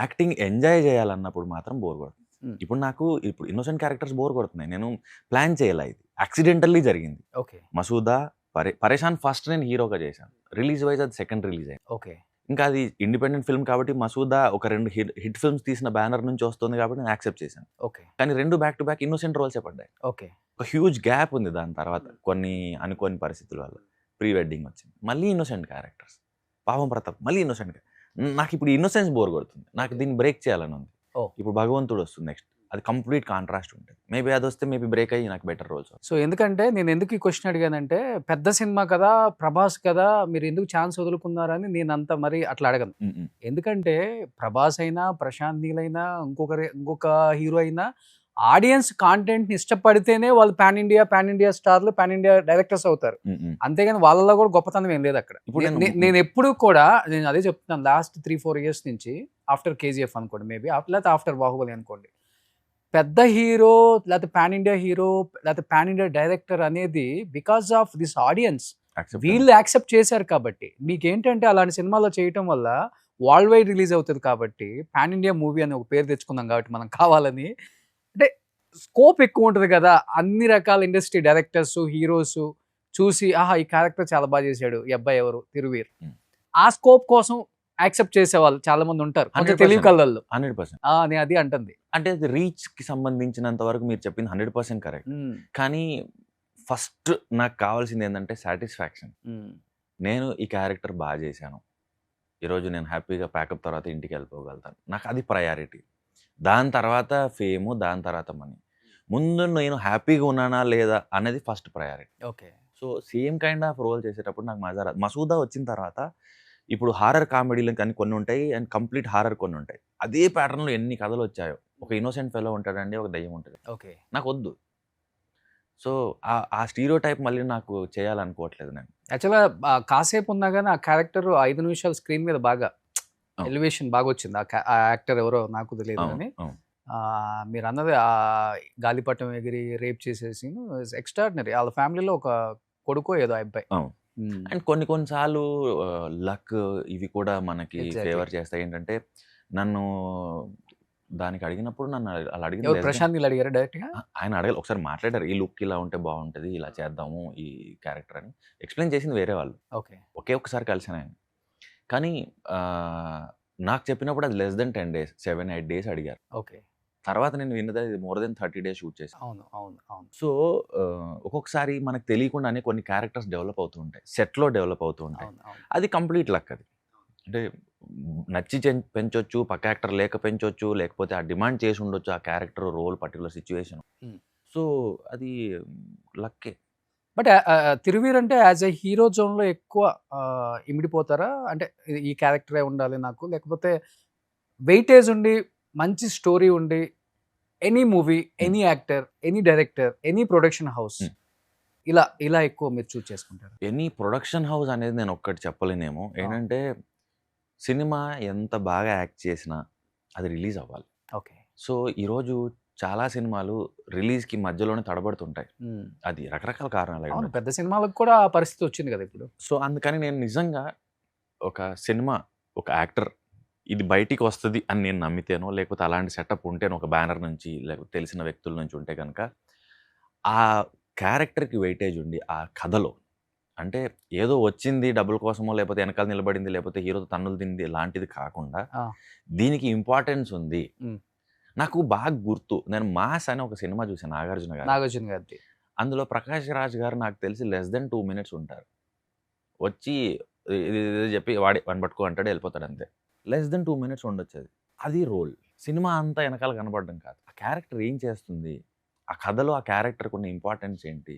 యాక్టింగ్ ఎంజాయ్ చేయాలన్నప్పుడు మాత్రం బోర్ కొడుతుంది. ఇప్పుడు ఇన్నోసెంట్ క్యారెక్టర్స్ బోర్ కొడుతున్నాయి. నేను ప్లాన్ చేయాలి, ఇది యాక్సిడెంటల్లీ జరిగింది. ఓకే. మసూదా, పరేషాన్ ఫస్ట్ నేను హీరోగా చేశాను. రిలీజ్ వైజ్ అది సెకండ్ రిలీజ్ అయింది. ఓకే. ఇంకా అది ఇండిపెండెంట్ ఫిల్మ్ కాబట్టి మసూదా ఒక 2 హిట్ ఫిల్మ్స్ తీసిన బ్యానర్ నుంచి వస్తుంది కాబట్టి నేను యాక్సెప్ట్ చేశాను. ఓకే. కానీ 2 బ్యాక్ టు బ్యాక్ ఇన్నోసెంట్ రోల్సే పడ్డాయి. ఓకే. ఒక హ్యూజ్ గ్యాప్ ఉంది దాని తర్వాత కొన్ని అనుకోని పరిస్థితుల వల్ల. ప్రీ వెడ్డింగ్ వచ్చింది, మళ్ళీ ఇన్నోసెంట్ క్యారెక్టర్స్. పాపం ప్రతాప్ మళ్ళీ ఇన్నోసెంట్. నాకు ఇప్పుడు ఇన్నోసెన్స్ బోర్ కొడుతుంది, నాకు దీన్ని బ్రేక్ చేయాలని ఉంది. ఇప్పుడు భగవంతుడు వస్తుంది నెక్స్ట్, అది కంప్లీట్ కాంట్రాస్ట్ ఉంటుంది. మేబీ అది వస్తే మేబీ బ్రేక్ అయ్యి నాకు బెటర్ రోల్స్. సో ఎందుకంటే నేను ఎందుకు ఈ క్వశ్చన్ అడిగానంటే పెద్ద సినిమా కదా, ప్రభాస్ కదా, మీరు ఎందుకు ఛాన్స్ వదులుకున్నారని నేను అంత మరి అట్లా అడగను. ఎందుకంటే ప్రభాస్ అయినా, ప్రశాంత్ నీల్ అయినా, ఇంకొక హీరో అయినా ఆడియన్స్ కాంటెంట్ని ఇష్టపడితేనే వాళ్ళు పాన్ ఇండియా స్టార్లు, పాన్ ఇండియా డైరెక్టర్స్ అవుతారు. అంతేగాని వాళ్ళలో కూడా గొప్పతనం ఏం లేదు అక్కడ. నేను ఎప్పుడు కూడా నేను అదే చెప్తున్నాను, లాస్ట్ 3-4 years నుంచి ఆఫ్టర్ KGF అనుకోండి, మేబీ లేకపోతే ఆఫ్టర్ బాహుబలి అనుకోండి, పెద్ద హీరో లేకపోతే పాన్ ఇండియా హీరో లేకపోతే పాన్ ఇండియా డైరెక్టర్ అనేది బికాస్ ఆఫ్ దిస్ ఆడియన్స్ వీళ్ళు యాక్సెప్ట్ చేశారు కాబట్టి. మీకేంటంటే అలాంటి సినిమాలో చేయటం వల్ల వరల్డ్ వైడ్ రిలీజ్ అవుతుంది కాబట్టి పాన్ ఇండియా మూవీ అని ఒక పేరు తెచ్చుకుందాం కాబట్టి మనం కావాలని. అంటే స్కోప్ ఎక్కువ ఉంటుంది కదా, అన్ని రకాల ఇండస్ట్రీ డైరెక్టర్స్, హీరోస్ చూసి ఆహా ఈ క్యారెక్టర్ చాలా బాగా చేశాడు ఈ అబ్బాయి ఎవరు తిరువీర్, ఆ స్కోప్ కోసం యాక్సెప్ట్ చేసే వాళ్ళు చాలా మంది ఉంటారు తెలివి కళ్ళల్లో. 100% నేను అది అంటుంది. అంటే అది రీచ్ కి సంబంధించినంత వరకు మీరు చెప్పింది 100% కరెక్ట్. కానీ ఫస్ట్ నాకు కావాల్సింది ఏంటంటే సాటిస్ఫాక్షన్. నేను ఈ క్యారెక్టర్ బాగా చేశాను, ఈరోజు నేను హ్యాపీగా ప్యాకప్ తర్వాత ఇంటికి వెళ్ళిపోగలుగుతాను, నాకు అది ప్రయారిటీ. దాని తర్వాత ఫేము, దాని తర్వాత మనీ. ముందు నేను హ్యాపీగా ఉన్నానా లేదా అనేది first priority. Okay. So same kind of role చేసేటప్పుడు నాకు మజా రాదు. మసూదా వచ్చిన తర్వాత ఇప్పుడు హారర్ కామెడీలు కానీ కొన్ని ఉంటాయి, అండ్ కంప్లీట్ హారర్ కొన్ని ఉంటాయి. అదే ప్యాటర్న్లో ఎన్ని కథలు వచ్చాయో, ఒక ఇన్నోసెంట్ ఫెలో ఉంటాడండి, ఒక దయ్యం ఉంటుంది. ఓకే. నాకు వద్దు. సో ఆ స్టీరియో టైప్ మళ్ళీ నాకు చేయాలనుకోవట్లేదు నేను. యాక్చువల్‌గా కాసేపు ఉన్నా గాని ఆ క్యారెక్టర్ 5 నిమిషాలు స్క్రీన్ మీద బాగా అవును. ఎలివేషన్ బాగొచ్చింది. ఆ యాక్టర్ ఎవరో నాకు తెలీదు అవును. గానీ అవును. మీరన్నది గాలిపటం ఎగిరి రేప్ చేసే సీన్ ఇస్ ఎక్స్ట్రార్డినరీ. ఆళ్ళ ఫ్యామిలీలో ఒక కొడుకో ఏదో ఆ అబ్బాయి. అవును. అండ్ కొన్ని సార్లు లక్ ఇవి కూడా మనకి ఎగ్జాక్ట్‌లీ. ఫేవర్ చేస్తాయి. ఏంటంటే నన్ను దానికి అడిగినప్పుడు నన్ను అలా అడిగింది ఎవరు లెస్ దెన్ ప్రశాంత్ నీళ్ళు అడిగారా డైరెక్ట్‌గా? ఆయన అడగాలి. ఒకసారి మాట్లాడారు. ఈ లుక్ ఇలా ఉంటే బాగుంటది. ఇలా చేద్దాము ఈ క్యారెక్టర్ అని. ఎక్స్‌ప్లెయిన్ చేసింది వేరే వాళ్ళు. ఓకే. ఒకే ఒక్కసారి కలిసాను ఆయన. కానీ నాకు చెప్పినప్పుడు అది లెస్ దెన్ 10 డేస్, 7, 8 డేస్ అడిగారు. ఓకే. తర్వాత నేను విన్నది అది మోర్ దెన్ 30 డేస్ షూట్ చేశాను. అవును. అవును. అవును. సో, ఒక్కొక్కసారి మనకు తెలియకుండానే కొన్ని క్యారెక్టర్స్ డెవలప్ అవుతూ ఉంటాయి. సెట్‌లో డెవలప్ అవుతూ ఉంటాయి. అవును. అవును. అది కంప్లీట్ లక్ అది. అంటే నచ్చి పెంచొచ్చు, పక్క యాక్టర్ లేక పెంచొచ్చు, లేకపోతే ఆ డిమాండ్ చేసి ఉండొచ్చు ఆ క్యారెక్టర్, రోల్, పర్టిక్యులర్ సిట్యుయేషన్. హ్మ్. సో, అది లక్కే. బట్ 'తిరువీర్' అంటే యాజ్ ఎ హీరో జోన్‌లో ఎక్కువ ఇమిడిపోతారా? అంటే ఈ క్యారెక్టరే ఉండాలి నాకు, లేకపోతే వెయిటేజ్ ఉండి, మంచి స్టోరీ ఉండి, any movie, any actor, any director, any production house హ్మ్. ఇలా ఎక్కువ మీరు చూజ్ చేసుకుంటారు? ఎనీ ప్రొడక్షన్ హౌస్ అనేది నేను ఒక్కటి చెప్పలేనేమో. ఏంటంటే సినిమా ఎంత బాగా యాక్ట్ చేసినా అది రిలీజ్ అవ్వాలి. ఓకే. సో, ఈరోజు చాలా సినిమాలు రిలీజ్‌కి మధ్యలోనే తడబడుతుంటాయి. హ్మ్. అది రకరకాల కారణాలు అయి అవును. ఉండొచ్చు. పెద్ద సినిమాలకు కూడా ఆ పరిస్థితి వచ్చింది కదా ఇప్పుడు. సో, అందుకని నేను నిజంగా ఒక సినిమా, ఒక యాక్టర్ ఇది బయటికి వస్తది అని నేను నమ్మితేనో, లేకపోతే అలాంటి సెటప్ ఉంటేనో ఒక బ్యానర్ నుంచి, లేకపోతే తెలిసిన వ్యక్తుల నుంచి ఉంటే గనక, ఆ క్యారెక్టర్‌కి వెయిటేజ్ ఉండి, ఆ కథలో అంటే ఏదో వచ్చింది డబ్బుల కోసమో, లేకపోతే వెనకాల నిలబడింది, లేకపోతే హీరోతో తన్నులు తింది లాంటిది కాకుండా, ఆ! దీనికి ఇంపార్టెన్స్ ఉంది. హ్మ్. నాకు బాగా గుర్తు. నేను 'మాస్' అని ఒక సినిమా చూసాను 'నాగార్జున' గారిది. నాగార్జున గారిది. అందులో 'ప్రకాష్ రాజ్' గారు నాకు తెలిసి లెస్ దెన్ 2 మినిట్స్ ఉంటారు. వచ్చి ఇది ఇది చెప్పి వాడిని పట్టుకో అంటాడు వెళ్ళిపోతాడు అంతే. లెస్ దెన్ 2 మినిట్స్ ఉండొచ్చది. అది రోల్. సినిమా అంతా ఎనకాల కనపడడం కాదు. ఆ క్యారెక్టర్ ఏం చేస్తుంది? ఆ కథలో ఆ క్యారెక్టర్‌కి ఉన్న ఇంపార్టెన్స్ ఏంటి?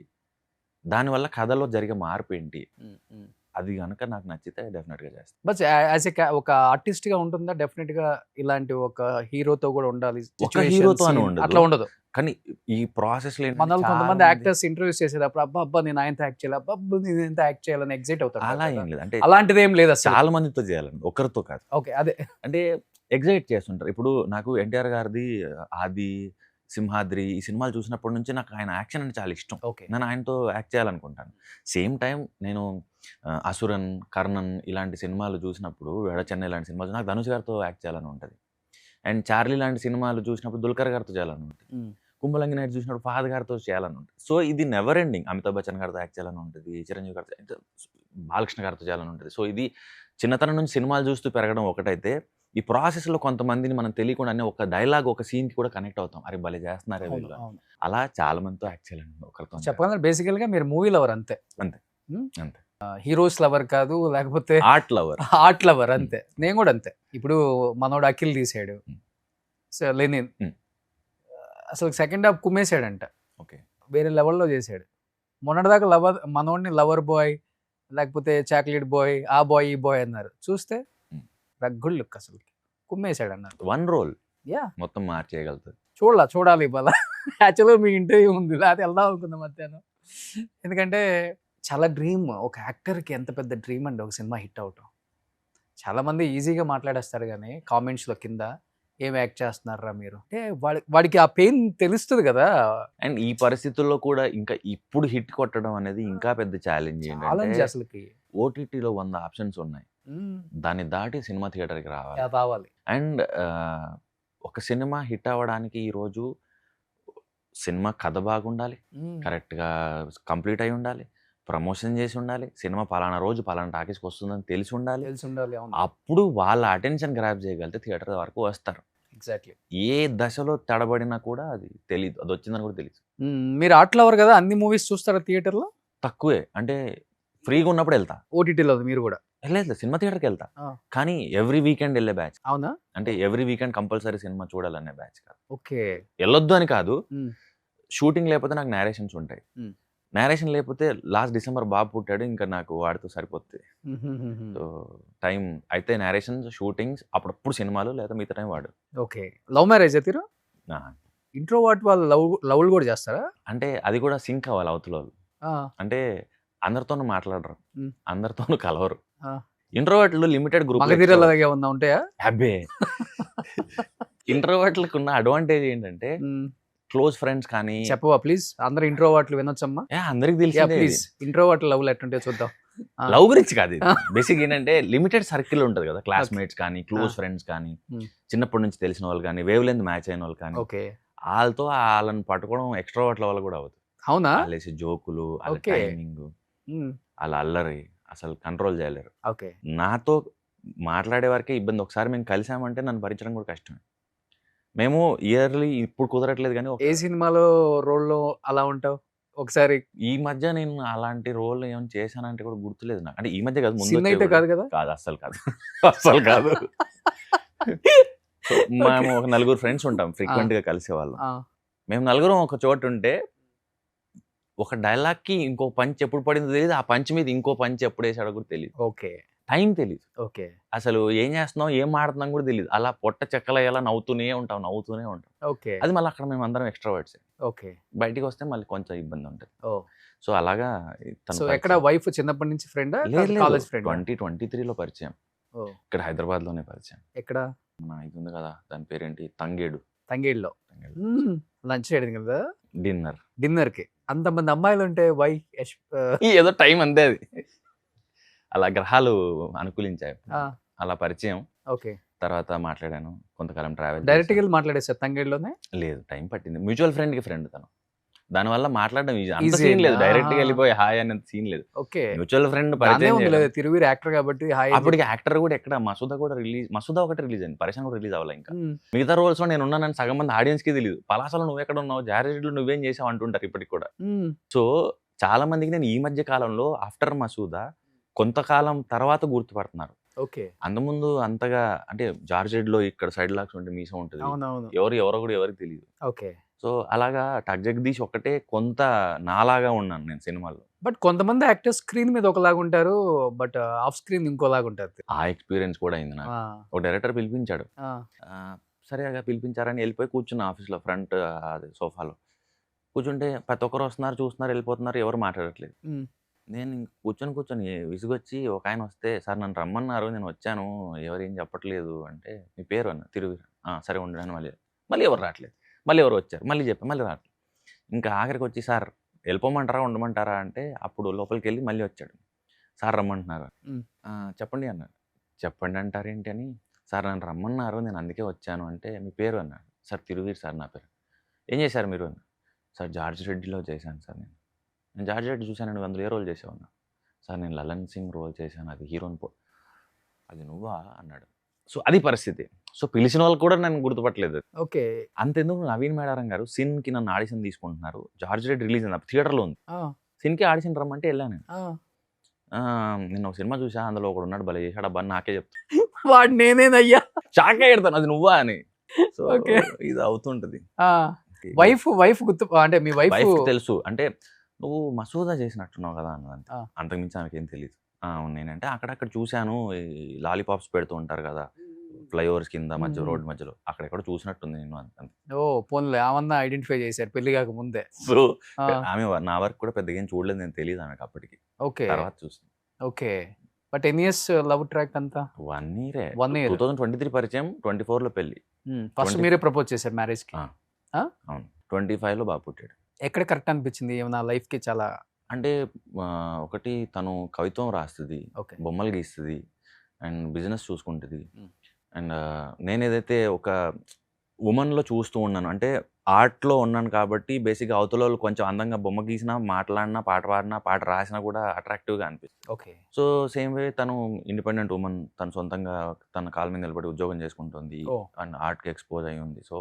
దానివల్ల కథలో జరిగే మార్పేంటి? హ్మ్. హ్మ్. అది గనక నాకు నచ్చితే డెఫినిట్‌గా చేస్తా. బట్ యాజ్ ఒక ఆర్టిస్ట్‌గా ఉంటుందా? డెఫినిట్‌గా ఇలాంటి ఒక హీరోతో కూడా ఉండాలి. ఒక సిట్యుయేషన్, హీరోతో అని సీన్ ఉండదు. అట్లా ఉండదు. కానీ ఈ ప్రాసెస్‌లో ఏంటంటే మనోళ్ళు చాలా కొంతమంది మంది యాక్టర్స్ ఇంటర్వ్యూస్ చేసేటప్పుడు అబ్బా! నేను ఆయనతో యాక్ట్ చేయాలి. అబ్బబ్బా! నేను ఈయనతో యాక్ట్ చేయాలని ఎక్సైట్ అవుతారు అలా కదా! ఏం లేదు. అంటే అలాంటిదేం లేదు అసలు. చాలా మందితో చేయాలండి. ఒకరితో కాదు. ఓకే. అదే. అంటే ఎక్సైట్ చేస్తుంటారు. ఇప్పుడు నాకు 'ఎన్టీఆర్' గారిది 'ఆది', 'సింహాద్రి' ఈ సినిమాలు చూసినప్పటి నుంచి నాకు ఆయన యాక్షన్ అంటే చాలా ఇష్టం. ఓకే. నేను ఆయనతో యాక్ట్ చేయాలనుకుంటాను. సేమ్ టైమ్ నేను 'అసురన్', 'కర్ణన్' ఇలాంటి సినిమాలు చూసినప్పుడు 'వేడ చెన్నై' లాంటి సినిమాలు నాకు ధనుష్ గారితో యాక్ట్ చేయాలని ఉంటది. అండ్ 'చార్లీ' లాంటి సినిమాలు చూసినప్పుడు 'దుల్కర్' గారితో చేయాలని ఉంటది. హ్మ్. 'కుంభలంగి నైట్' చూసినప్పుడు 'ఫహద్' గారితో చేయాలని ఉంటది. సో, ఇది నెవర్ ఎండింగ్. 'అమితాబ్ బచ్చన్' గారితో యాక్ట్ చేయాలని ఉంటది. 'చిరంజీవి' గారితో 'బాలకృష్ణ' గారితో చేయాలని ఉంటది. సో, ఇది చిన్నతనం నుంచి సినిమాలు చూస్తూ పెరగడం ఒకటైతే, ఈ ప్రాసెస్‌లో కొంతమందిని మనం తెలియకుండానే ఒక డైలాగ్, ఒక సీన్‌కి కూడా కనెక్ట్ అవుతాం. అరే భలే చేస్తున్నారే అవును. వీళ్ళు అని. అవును. అలా చాలా మందితో యాక్ట్ చేయాలని ఒకరితో కాదు. చెప్పాలంటే బేసికల్‌గా మీరు మూవీ లవర్ అంతే. అంతే. హ్మ్. అంతే. హీరోస్ లవర్ కాదు, లేకపోతే ఆర్ట్ లవర్. ఆర్ట్ లవర్ అంతే. నేను కూడా అంతే. ఇప్పుడు మనోడు 'అఖిల్' తీసాడు. హ్మ్. సో 'లెనిన్' హ్మ్. అసలు సెకండ్ హాఫ్ కుమ్మేసాడంట. ఓకే. వేరే లెవెల్‌లో చేసాడు. మొన్నటిదాకా మనోడిని లవర్ బాయ్, లేకపోతే చాక్లెట్ బాయ్, ఆ బాయ్, ఈ బాయ్ అన్నారు. చూస్తే హ్మ్. రగ్గుల్ లుక్ అసలు. కుమ్మేసాడన్నారు. One role yeah! మొత్తం మార్చేయగలుగుతది. చూడాలి ఇవాళ. యాక్చువల్‌గా మీ ఇంటర్వ్యూ ఉంది. లేకపోతే వెళ్దాం అనుకున్నా మధ్యాహ్నం. ఎందుకంటే చాలా డ్రీమ్. ఒక యాక్టర్‌కి ఎంత పెద్ద డ్రీమ్ అండి ఒక సినిమా హిట్ అవ్వటం. చాలామంది ఈజీగా మాట్లాడేస్తారు గానీ కామెంట్స్‌లో కింద ఏం యాక్ట్ చేస్తున్నారురా మీరు? అంటే వాడికి ఆ పెయిన్ తెలుస్తది కదా! అండ్ ఈ పరిస్థితుల్లో కూడా ఇంకా ఇప్పుడు హిట్ కొట్టడం అనేది ఇంకా పెద్ద ఛాలెంజ్ ఏంటంటే, ఛాలెంజ్ అసలకి. ఓటీటీలో 100 ఆప్షన్స్ ఉన్నాయి. హ్మ్. దాన్ని దాటి సినిమా థియేటర్‌కి రావాలి. రావాలి. అండ్ ఒక సినిమా హిట్ అవ్వడానికి ఈరోజు సినిమా కథ బాగుండాలి. హ్మ్. కరెక్ట్‌గా కంప్లీట్ అయ్యి ఉండాలి. ప్రమోషన్ చేసి ఉండాలి. సినిమా పలానా రోజు పలానా టాకీస్‌కి వస్తుందని తెలిసి ఉండాలి. తెలిసుండాలి. అవును. అప్పుడు వాళ్ళ అటెన్షన్ గ్రాబ్ చేయగలిగితే థియేటర్ వరకు వస్తారు. ఎగ్జాక్ట్‌లీ. ఏ దశలో తడబడినా కూడా అది తెలీదు. అది వచ్చిందని కూడా తెలీదు. మీరు ఆర్ట్ లవర్ కదా! అన్ని మూవీస్ చూస్తారా థియేటర్‌లో? తక్కువే. అంటే ఫ్రీగా ఉన్నప్పుడు ఎళ్తా. ఓటీటీలో మీరు కూడా. లేదు సినిమా థియేటర్‌కెళ్తా. ఆ! కానీ ఎవ్రీ వీకెండ్ ఎళ్ళే బ్యాచ్. అవునా? అంటే ఎవ్రీ వీకెండ్ కంపల్సరీ సినిమా చూడాలనే బ్యాచ్ కాదు. ఓకే. ఎళ్ళొద్దు అని కాదు. హ్మ్. షూటింగ్ లేకపోతే నాకు నేరేషన్స్ ఉంటాయి. హ్మ్. నేరేషన్ లేకపోతే లాస్ట్ డిసెంబర్ బాబు పుట్టాడు. ఇంకా నాకు వాడితో సరిపోద్ది. హుహుహుహు. సో, టైం అయితే నేరేషన్స్, షూటింగ్స్ అప్పుడప్పుడు సినిమాలు లేదా మిగతా టైం వాడు. ఓకే. లవ్ మ్యారేజా తిరు? ఆ! ఇంట్రోవర్ట్ వాళ్ళు లవ్లు కూడా చేస్తారా? అంటే అది కూడా సింక్ అవ్వాలి అవతల వాళ్ళు. ఆ, అంటే అందరితోనూ మాట్లాడరు, ఉమ్, అందరితోనూ కలవరు. ఆ. ఇంట్రోవర్ట్లు లిమిటెడ్ గ్రూప్. మగధీరలాగా ఏమన్నా ఉంటాయా? అబ్బే ఇంట్రోవర్ట్లకు ఉన్న అడ్వాంటేజ్ ఏంటంటే ఉమ్, క్లోజ్ ఫ్రెండ్స్ కానీ చెప్పవా ప్లీజ్, అందరు ఇంట్రోవర్ట్లు వినొచ్చమ్మా. అందరికి యా తెలిసిందే. ప్లీజ్, ఇంట్రోవర్ట్ లవ్లు ఎట్టుంటే చూద్దాం. ఆ, లవ్ గురించి కాదు, బేసిక్ ఏంటంటే లిమిటెడ్ సర్కిల్ ఉంటుంది కదా, క్లాస్మేట్స్ కానీ క్లోజ్ ఆ. ఫ్రెండ్స్ కానీ ఉమ్, చిన్నప్పటి నుంచి తెలిసిన వాళ్ళు కానీ వేవ్ లెంత్ మ్యాచ్ అయిన వాళ్ళు కానీ ఓకే. వాళ్ళని పట్టుకోవడం ఎక్స్ట్రావర్ట్ల వల్ల కూడా అవుతుంది. అవునా? వాళ్ళేసి జోకులు, వాళ్ళ ఓకే. టైమింగ్, ఉమ్, వాళ్ళ అల్లరి అసలు కంట్రోల్ చేయలేరు. ఓకే. నాతో మాట్లాడే వరకే ఇబ్బంది. ఒకసారి మేము కలిసామంటే నన్ను భరించడం కూడా కష్టమే. మేము ఇయర్లీ ఇప్పుడు కుదరట్లేదు కానీ ఏ సినిమాలో రోల్లో అలా ఉంటావు ఒకసారి? ఈ మధ్య నేను అలాంటి రోల్ ఏమైనా చేశానంటే కూడా గుర్తులేదు నాకు. అంటే ఈ మధ్య కాదు, ముందు సిన్ వచ్చేవి అయితే కూడా. కాదు కదా? కాదు, అస్సలు కాదు. అస్సలు కాదు. సో మేము ఒక నలుగురు ఫ్రెండ్స్ ఉంటాం, ఫ్రీక్వెంట్ గా కలిసేవాళ్ళం. ఆ, మేము నలుగురం ఒక చోటు ఉంటే ఒక డైలాగ్ కి ఇంకో పంచ్ ఎప్పుడు పడిందో తెలియదు, ఆ పంచ్ మీద ఇంకో పంచ్ ఎప్పుడు వేసాడో కూడా తెలియదు, ఓకే టైం తెలియదు, ఓకే అసలు ఏం చేస్తున్నాం ఏం మాడుతున్నాం కూడా తెలియదు. అలా పొట్ట చెక్కలయ్యేలా నవ్వుతూనే ఉంటాం. ఓకే అది మళ్ళీ అక్కడ మేము అందరం ఎక్స్ట్రావర్ట్స్. ఓకే. బయటికి వస్తే మళ్ళీ కొంచెం ఇబ్బంది ఉంటుంది. ఓ, సో అలాగా తన సో ఎక్కడ వైఫ్ చిన్నప్పటి నుంచి ఫ్రెండా, కాలేజ్ ఫ్రెండ్? 2023లో పరిచయం. ఓ, ఇక్కడ హైదరాబాద్ లోనే పరిచయం. ఎక్కడ? మన ఇది ఉంది కదా, దాని పేరేంటి, తంగేడు. తంగేడులో లంచ్ చేయడం కదా, డిన్నర్. డిన్నర్ కి అంతమంది అమ్మాయిలు ఉంటే వై? ఏదో టైం అంతే అది, అలా గ్రహాలు అనుకూలించాయి. అలా పరిచయం. ఓకే. తర్వాత మాట్లాడాను, కొంతకాలం ట్రావెల్. డైరెక్ట్ గా వెళ్ళి మాట్లాడేసారు తంగేడులోనే? లేదు, టైం పట్టింది. మ్యూచువల్ ఫ్రెండ్ కి ఫ్రెండ్ తను, దానివల్ల మాట్లాడడం అంత Easy సీన్ లేదు. అయిందా? డైరెక్ట్ గా వెళ్ళిపోయి హాయ్ అనేంత సీన్ లేదు. ఓకే. మ్యూచువల్ ఫ్రెండ్ దాన్నే పరిచయం ఉంది చేయడం. లేదు, తిరువీరు యాక్టర్ కాబట్టి హాయ్. అప్పటికి యాక్టర్ కూడా ఎక్కడ, మసూదా కూడా రిలీజ్, మసూదా ఒకటి రిలీజ్ అయింది, పరిశ్రమ కూడా రిలీజ్ అవ్వాలి. ఇంకా మిగతా రోల్స్ లో నేను ఉన్నానని సగం మంది ఆడియన్స్ కి తెలియదు. పలాసలో నువ్వు ఎక్కడ ఉన్నావు, జారెడ్లో నువ్వేం చేసావు అంటుంటారు ఇప్పటికి కూడా. సో చాలా మందికి నేను ఈ మధ్య కాలంలో ఆఫ్టర్ మసూదా కొంతకాలం తర్వాత గుర్తుపడుతున్నారు. ఓకే. అంతకుముందు అంతగా అంటే జార్జెడ్లో ఇక్కడ సైడ్ లాక్స్ ఉంటే మీసం ఉంటుంది, అవునవును. ఎవరో కూడా ఎవరికి తెలియదు. ఓకే. సో అలాగా టక్ జగదీష్ ఒకటే కొంత నాలాగా ఉన్నాను నేను సినిమాలో. బట్ కొంతమంది యాక్టర్స్ స్క్రీన్ మీద ఒకలాగా ఉంటారు, బట్ ఆఫ్ స్క్రీన్ ఇంకోలాగా ఉంటారు. ఆ ఎక్స్పీరియన్స్ కూడా అయింది నాకు. ఒక డైరెక్టర్ పిలిపించాడు, సరేగా పిలిపించారని వెళ్ళిపోయి కూర్చున్న ఆఫీస్లో ఫ్రంట్ అది సోఫాలో కూర్చుంటే ప్రతి ఒక్కరు వస్తున్నారు, చూస్తున్నారు, వెళ్ళిపోతున్నారు, ఎవరు మాట్లాడట్లేదు. నేను ఇంక కూర్చొని విసుగొచ్చి ఒక ఆయన వస్తే, సార్ నన్ను రమ్మన్నారు, నేను వచ్చాను, ఎవరేం చెప్పట్లేదు అంటే, మీ పేరు అన్న, తిరువీరు. సరే ఉండడానికి మళ్ళీ ఎవరు రావట్లేదు, మళ్ళీ ఎవరు వచ్చారు, మళ్ళీ చెప్పి మళ్ళీ రావట్లేదు. ఇంకా ఆఖరికి వచ్చి, సార్ వెళ్ళిపోమంటారా ఉండమంటారా అంటే, అప్పుడు లోపలికి వెళ్ళి మళ్ళీ వచ్చాడు, సార్ రమ్మంటున్నారు. చెప్పండి అన్నాడు. చెప్పండి అంటారేంటి అని, సార్ నన్ను రమ్మన్నారు, నేను అందుకే వచ్చాను అంటే, మీ పేరు అన్నాడు. సార్ తిరువీరు సార్ నా పేరు. ఏం చేశారు మీరు అన్న. సార్ జార్జ్ రెడ్డిలో చేశాను సార్, నేను జార్జ్ రెడ్డి చూశాను, నువ్వు అందులో ఏ రోల్ చేసావు అన్నా. సార్ నేను లలన్ సింగ్ రోల్ చేశాను, అది హీరోని అది నువ్వా అన్నాడు. సో అది పరిస్థితి. సో పిలిచిన వాళ్ళు కూడా నన్ను గుర్తుపట్టలేదు. ఓకే. అంతెందుకు నవీన్ మేడారం గారు సిన్కి నన్ను ఆడిషన్ తీసుకుంటున్నారు, జార్జ్ రెడ్డి రిలీజ్ అయింది, థియేటర్లో ఉంది, సిన్కి ఆడిషన్ రమ్మంటే వెళ్ళాను. నేను ఒక సినిమా చూసా, అందులో ఒకడు ఉన్నాడు, భలే చేశాడు అబ్బా, నాకే చెప్తా, వాడు నేనేనయ్యా, షాక్ అయ్యాడు, అది నువ్వా అని. సో ఇది అవుతుంటది. వైఫ్ గుర్తు అంటే మీ వైఫ్ తెలుసు అంటే, నువ్వు మసూదా చేసినట్టున్నావు కదా అన్నదంటే, అంతకుమించి ఆమెకేం తెలియదు. అవును నేనంటే అక్కడక్కడ చూశాను, ఈ లాలీపాప్స్ పెడుతూ ఉంటారు కదా ఫ్లైఓవర్స్ కింద మధ్య రోడ్ మధ్యలో, అక్కడెక్కడ చూసినట్టుంది నేను అంతే. ఓ పోన్లే, ఆమెన్నా ఐడెంటిఫై చేశారు పెళ్లి కాక ముందే. సో ఆమె నా వరకు కూడా పెద్దగా ఏం చూడలేదు, నేను తెలియదు ఆమెకు అప్పటికి. ఓకే. తర్వాత చూస్తాను. ఓకే. బట్ ఎన్ని ఇయర్స్ లవ్ ట్రాక్ అంతా? 1 year. 1 year. 2023 పరిచయం, 24లో పెళ్లి. ఫస్ట్ మీరే ప్రపోజ్ చేశారు మ్యారేజ్ కి? అవును. 25లో బాబు పుట్టాడు. ఎక్కడ కరెక్ట్ అనిపించింది ఏమన్నా లైఫ్ కి? చాలా అంటే ఒకటి తను కవిత్వం రాస్తుంది, బొమ్మలు గీస్తుంది అండ్ బిజినెస్ చూసుకుంటుంది. అండ్ నేను ఏదైతే ఒక ఉమెన్లో చూస్తూ ఉన్నాను అంటే ఆర్ట్లో ఉన్నాను కాబట్టి బేసిక్గా అవతల వాళ్ళు కొంచెం అందంగా బొమ్మ గీసినా, మాట్లాడినా, పాట పాడినా, పాట రాసినా కూడా అట్రాక్టివ్గా అనిపిస్తుంది. ఓకే. సో సేమ్ వే తను ఇండిపెండెంట్ ఉమెన్, తను సొంతంగా తన కాళ్ళ మీద నిలబడి ఉద్యోగం చేసుకుంటుంది అండ్ ఆర్ట్కి ఎక్స్పోజ్ అయి ఉంది. సో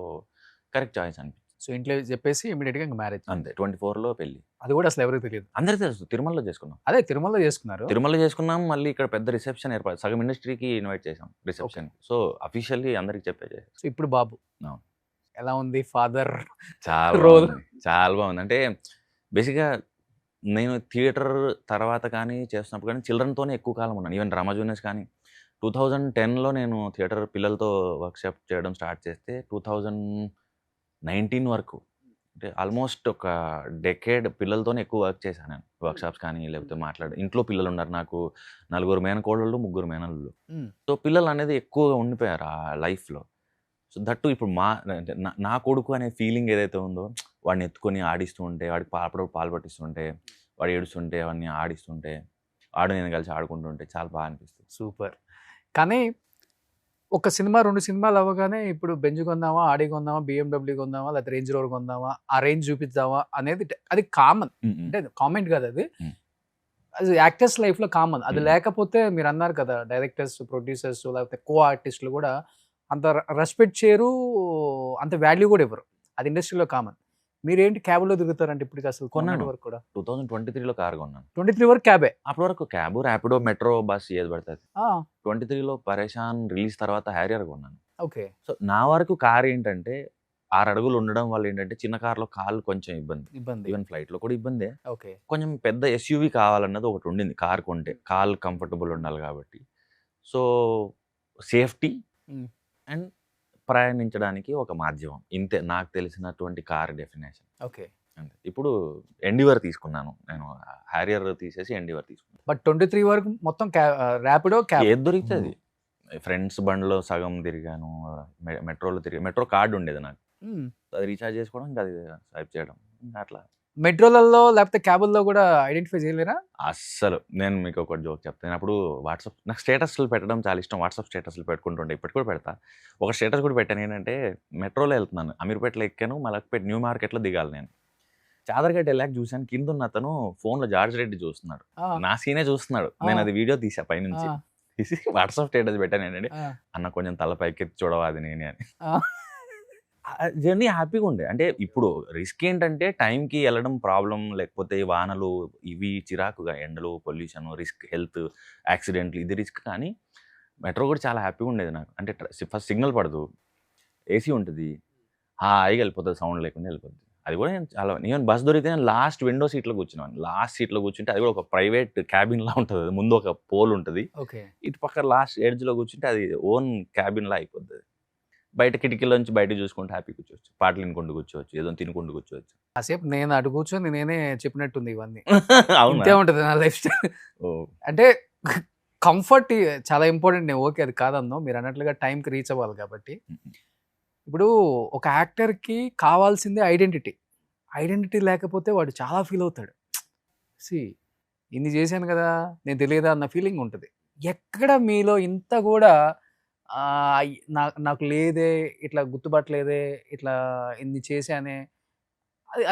కరెక్ట్ చాయిస్ అనిపిస్తుంది. సో ఇంట్లో చెప్పేసి ఇమీడియట్ గా మ్యారేజ్ అంతే. 24లో పెళ్లి. అది కూడా అసలు ఎవరికి తెలియదు? అందరికీ తెలుసు, తిరుమలలో చేసుకున్నాం. అదే తిరుమలలో చేసుకున్నారు? తిరుమలలో చేసుకున్నాం. మళ్ళీ ఇక్కడ పెద్ద రిసెప్షన్ ఏర్పాటు, సగం ఇండస్ట్రీకి ఇన్వైట్ చేసాం రిసెప్షన్. సో అఫీషియల్లీ అందరికి చెప్పే. సో ఇప్పుడు బాబు ఎలా ఉంది? ఫాదర్ చాలా రోల్ చాలా బాగుంది. అంటే బేసిక్గా నేను థియేటర్ తర్వాత కానీ చేస్తున్నప్పుడు కానీ చిల్డ్రన్తోనే ఎక్కువ కాలం ఉన్నాను. ఈవెన్ డ్రామా జూనియర్స్ కానీ 2010లో నేను థియేటర్ పిల్లలతో వర్క్షాప్ చేయడం స్టార్ట్ చేస్తే 2019 19 వరకు. అంటే ఆల్మోస్ట్ ఒక డెకేడ్ పిల్లలతోనే ఎక్కువ వర్క్ చేశాను నేను. వర్క్షాప్స్ కానీ లేకపోతే ఇంట్లో పిల్లలు ఉన్నారు నాకు. 4 మేనకోడళ్ళు, 3 మేనల్లుళ్ళు. సో పిల్లలు అనేది ఎక్కువగా ఉండిపోయారు ఆ లైఫ్లో. సో దట్టు ఇప్పుడు అంటే నా కొడుకు అనే ఫీలింగ్ ఏదైతే ఉందో, వాడిని ఎత్తుకొని ఆడిస్తూ ఉంటే, వాడికి అప్పుడప్పుడు పాలు పట్టిస్తుంటే, వాడు ఏడుస్తుంటే వాడిని ఆడిస్తుంటే, నేను కలిసి ఆడుకుంటుంటే చాలా బాగా అనిపిస్తుంది. సూపర్. కానీ ఒక సినిమా 2 సినిమాలు అవ్వగానే ఇప్పుడు బెంజ్ కొందామా, ఆడి కొందామా, BMW కొందామా, లేకపోతే రేంజ్ రోవర్ కొందామా, ఆ రేంజ్ చూపిద్దామా అనేది అది కామన్. అంటే కామెంట్ కాదు అది. అది యాక్టర్స్ లైఫ్లో కామన్. అది లేకపోతే మీరు అన్నారు కదా, డైరెక్టర్స్, ప్రొడ్యూసర్స్ లేకపోతే కో ఆర్టిస్టులు కూడా అంత రెస్పెక్ట్ చేయరు, అంత వాల్యూ కూడా ఇవ్వరు. అది ఇండస్ట్రీలో కామన్. మీరేంటి క్యాబ్లో తిరుగుతారంటే ఇప్పటికి అసలు కొన్నాడు వరకు కూడా? 2023లో కారు కొన్నాను. 23 వరకు క్యాబే? అప్పటి వరకు క్యాబ్, ర్యాపిడో, మెట్రో, బస్ ఏది పడుతుంది. 23లో పరేషాన్ రిలీజ్ తర్వాత హ్యారియర్ కొన్నాను. ఓకే. సో నా వరకు కార్ ఏంటంటే 6 అడుగులు ఉండడం వల్ల ఏంటంటే చిన్న కార్లో కాళ్ళు కొంచెం ఇబ్బంది. ఈవెన్ ఫ్లైట్లో కూడా ఇబ్బందే. ఓకే. కొంచెం పెద్ద ఎస్యూవీ కావాలన్నది ఒకటి ఉండింది కార్ కొంటే. కాళ్ళు కంఫర్టబుల్ ఉండాలి కాబట్టి. సో సేఫ్టీ అండ్ ప్రయాణించడానికి ఒక మాధ్యమం, ఇంతే నాకు తెలిసినటువంటి కార్ డెఫినేషన్. ఓకే. అంతే. ఇప్పుడు ఎండివర్ తీసుకున్నాను నేను. హ్యారియర్ తీసేసి ఎండివర్ తీసుకున్నాను. బట్ 23 వరకు మొత్తం ర్యాపిడో, క్యాబ్ ఏది దొరికితే అది. ఫ్రెండ్స్ బండ్లో సగం తిరిగాను, మెట్రోలో తిరిగాను. మెట్రో కార్డు ఉండేది నాకు, అది రీఛార్జ్ చేసుకోవడం, ఇంకా అది స్వైప్ చేయడం, అట్లా. మెట్రోలలో లేకపోతే క్యాబుల్లో కూడా ఐడెంటిఫై చేయలేరా? అస్సలు. నేను మీకు ఒక జోక్ చెప్తాను. అప్పుడు వాట్సాప్, నాకు స్టేటస్లు పెట్టడం చాలా ఇష్టం. వాట్సాప్ స్టేటస్లు పెట్టుకుంటుంటే ఇప్పటికి కూడా పెడతా. ఒక స్టేటస్ కూడా పెట్టాను ఏంటంటే, మెట్రోలో వెళ్తున్నాను, అమీర్పేటలో ఎక్కాను, మలక్పేట న్యూ మార్కెట్లో దిగాలి నేను. చాదర్గడ్డ వెళ్ళాక చూశాను, కింద ఉన్న అతను ఫోన్లో జార్జ్ రెడ్డి చూస్తున్నాడు, నా సీనే చూస్తున్నాడు. నేను అది వీడియో తీసా పైనుంచి, తీసి వాట్సాప్ స్టేటస్ పెట్టాను ఏంటంటే, అన్న కొంచెం తల పైకెత్తి చూడవా అది నేనే అని. జర్నీ హ్యాపీగా ఉండే. అంటే ఇప్పుడు రిస్క్ ఏంటంటే టైంకి వెళ్ళడం ప్రాబ్లం, లేకపోతే వానలు ఇవి చిరాకుగా, ఎండలు, పొల్యూషన్, రిస్క్, హెల్త్, యాక్సిడెంట్లు, ఇది రిస్క్. కానీ మెట్రో కూడా చాలా హ్యాపీగా ఉండేది నాకు. అంటే ఫస్ట్ సిగ్నల్ పడదు, ఏసీ ఉంటుంది, హాయిగా వెళ్ళిపోతుంది, సౌండ్ లేకుండా వెళ్ళిపోతుంది. అది కూడా నేను చాలా, నేను బస్ దొరికితే నేను లాస్ట్ విండో సీట్లో కూర్చున్నాను. లాస్ట్ సీట్లో కూర్చుంటే అది కూడా ఒక ప్రైవేట్ క్యాబిన్ లా ఉంటుంది. ముందు ఒక పోల్ ఉంటుంది, ఇటు పక్క లాస్ట్ ఎడ్జ్లో కూర్చుంటే అది ఓన్ క్యాబిన్ లా అయిపోతుంది. బయట కిటికీలోంచి బయట చూసుకుంటే హ్యాపీ కూర్చోవచ్చు, పాటలు వినుకుంటూ కూర్చోవచ్చు, ఏదో తినుకుంటూ కూర్చోవచ్చు. కాసేపు నేను అటు కూర్చొని నేనే చెప్పినట్టుంది ఇవన్నీ. అవునా? ఇంతే ఉంటుంది నా లైఫ్ స్టైల్. అంటే కంఫర్ట్ చాలా ఇంపార్టెంట్. నేను ఓకే, అది కాదన్నో, మీరు అన్నట్లుగా టైంకి రీచ్ అవ్వాలి కాబట్టి. ఇప్పుడు ఒక యాక్టర్కి కావాల్సిందే ఐడెంటిటీ. ఐడెంటిటీ లేకపోతే వాడు చాలా ఫీల్ అవుతాడు. ఇన్ని చేశాను కదా, నేను తెలియదా అన్న ఫీలింగ్ ఉంటుంది. ఎక్కడ మీలో ఇంత కూడా నాకు లేదే, ఇట్లా గుర్తుపట్టలేదే, ఇట్లా ఇన్ని చేశానే,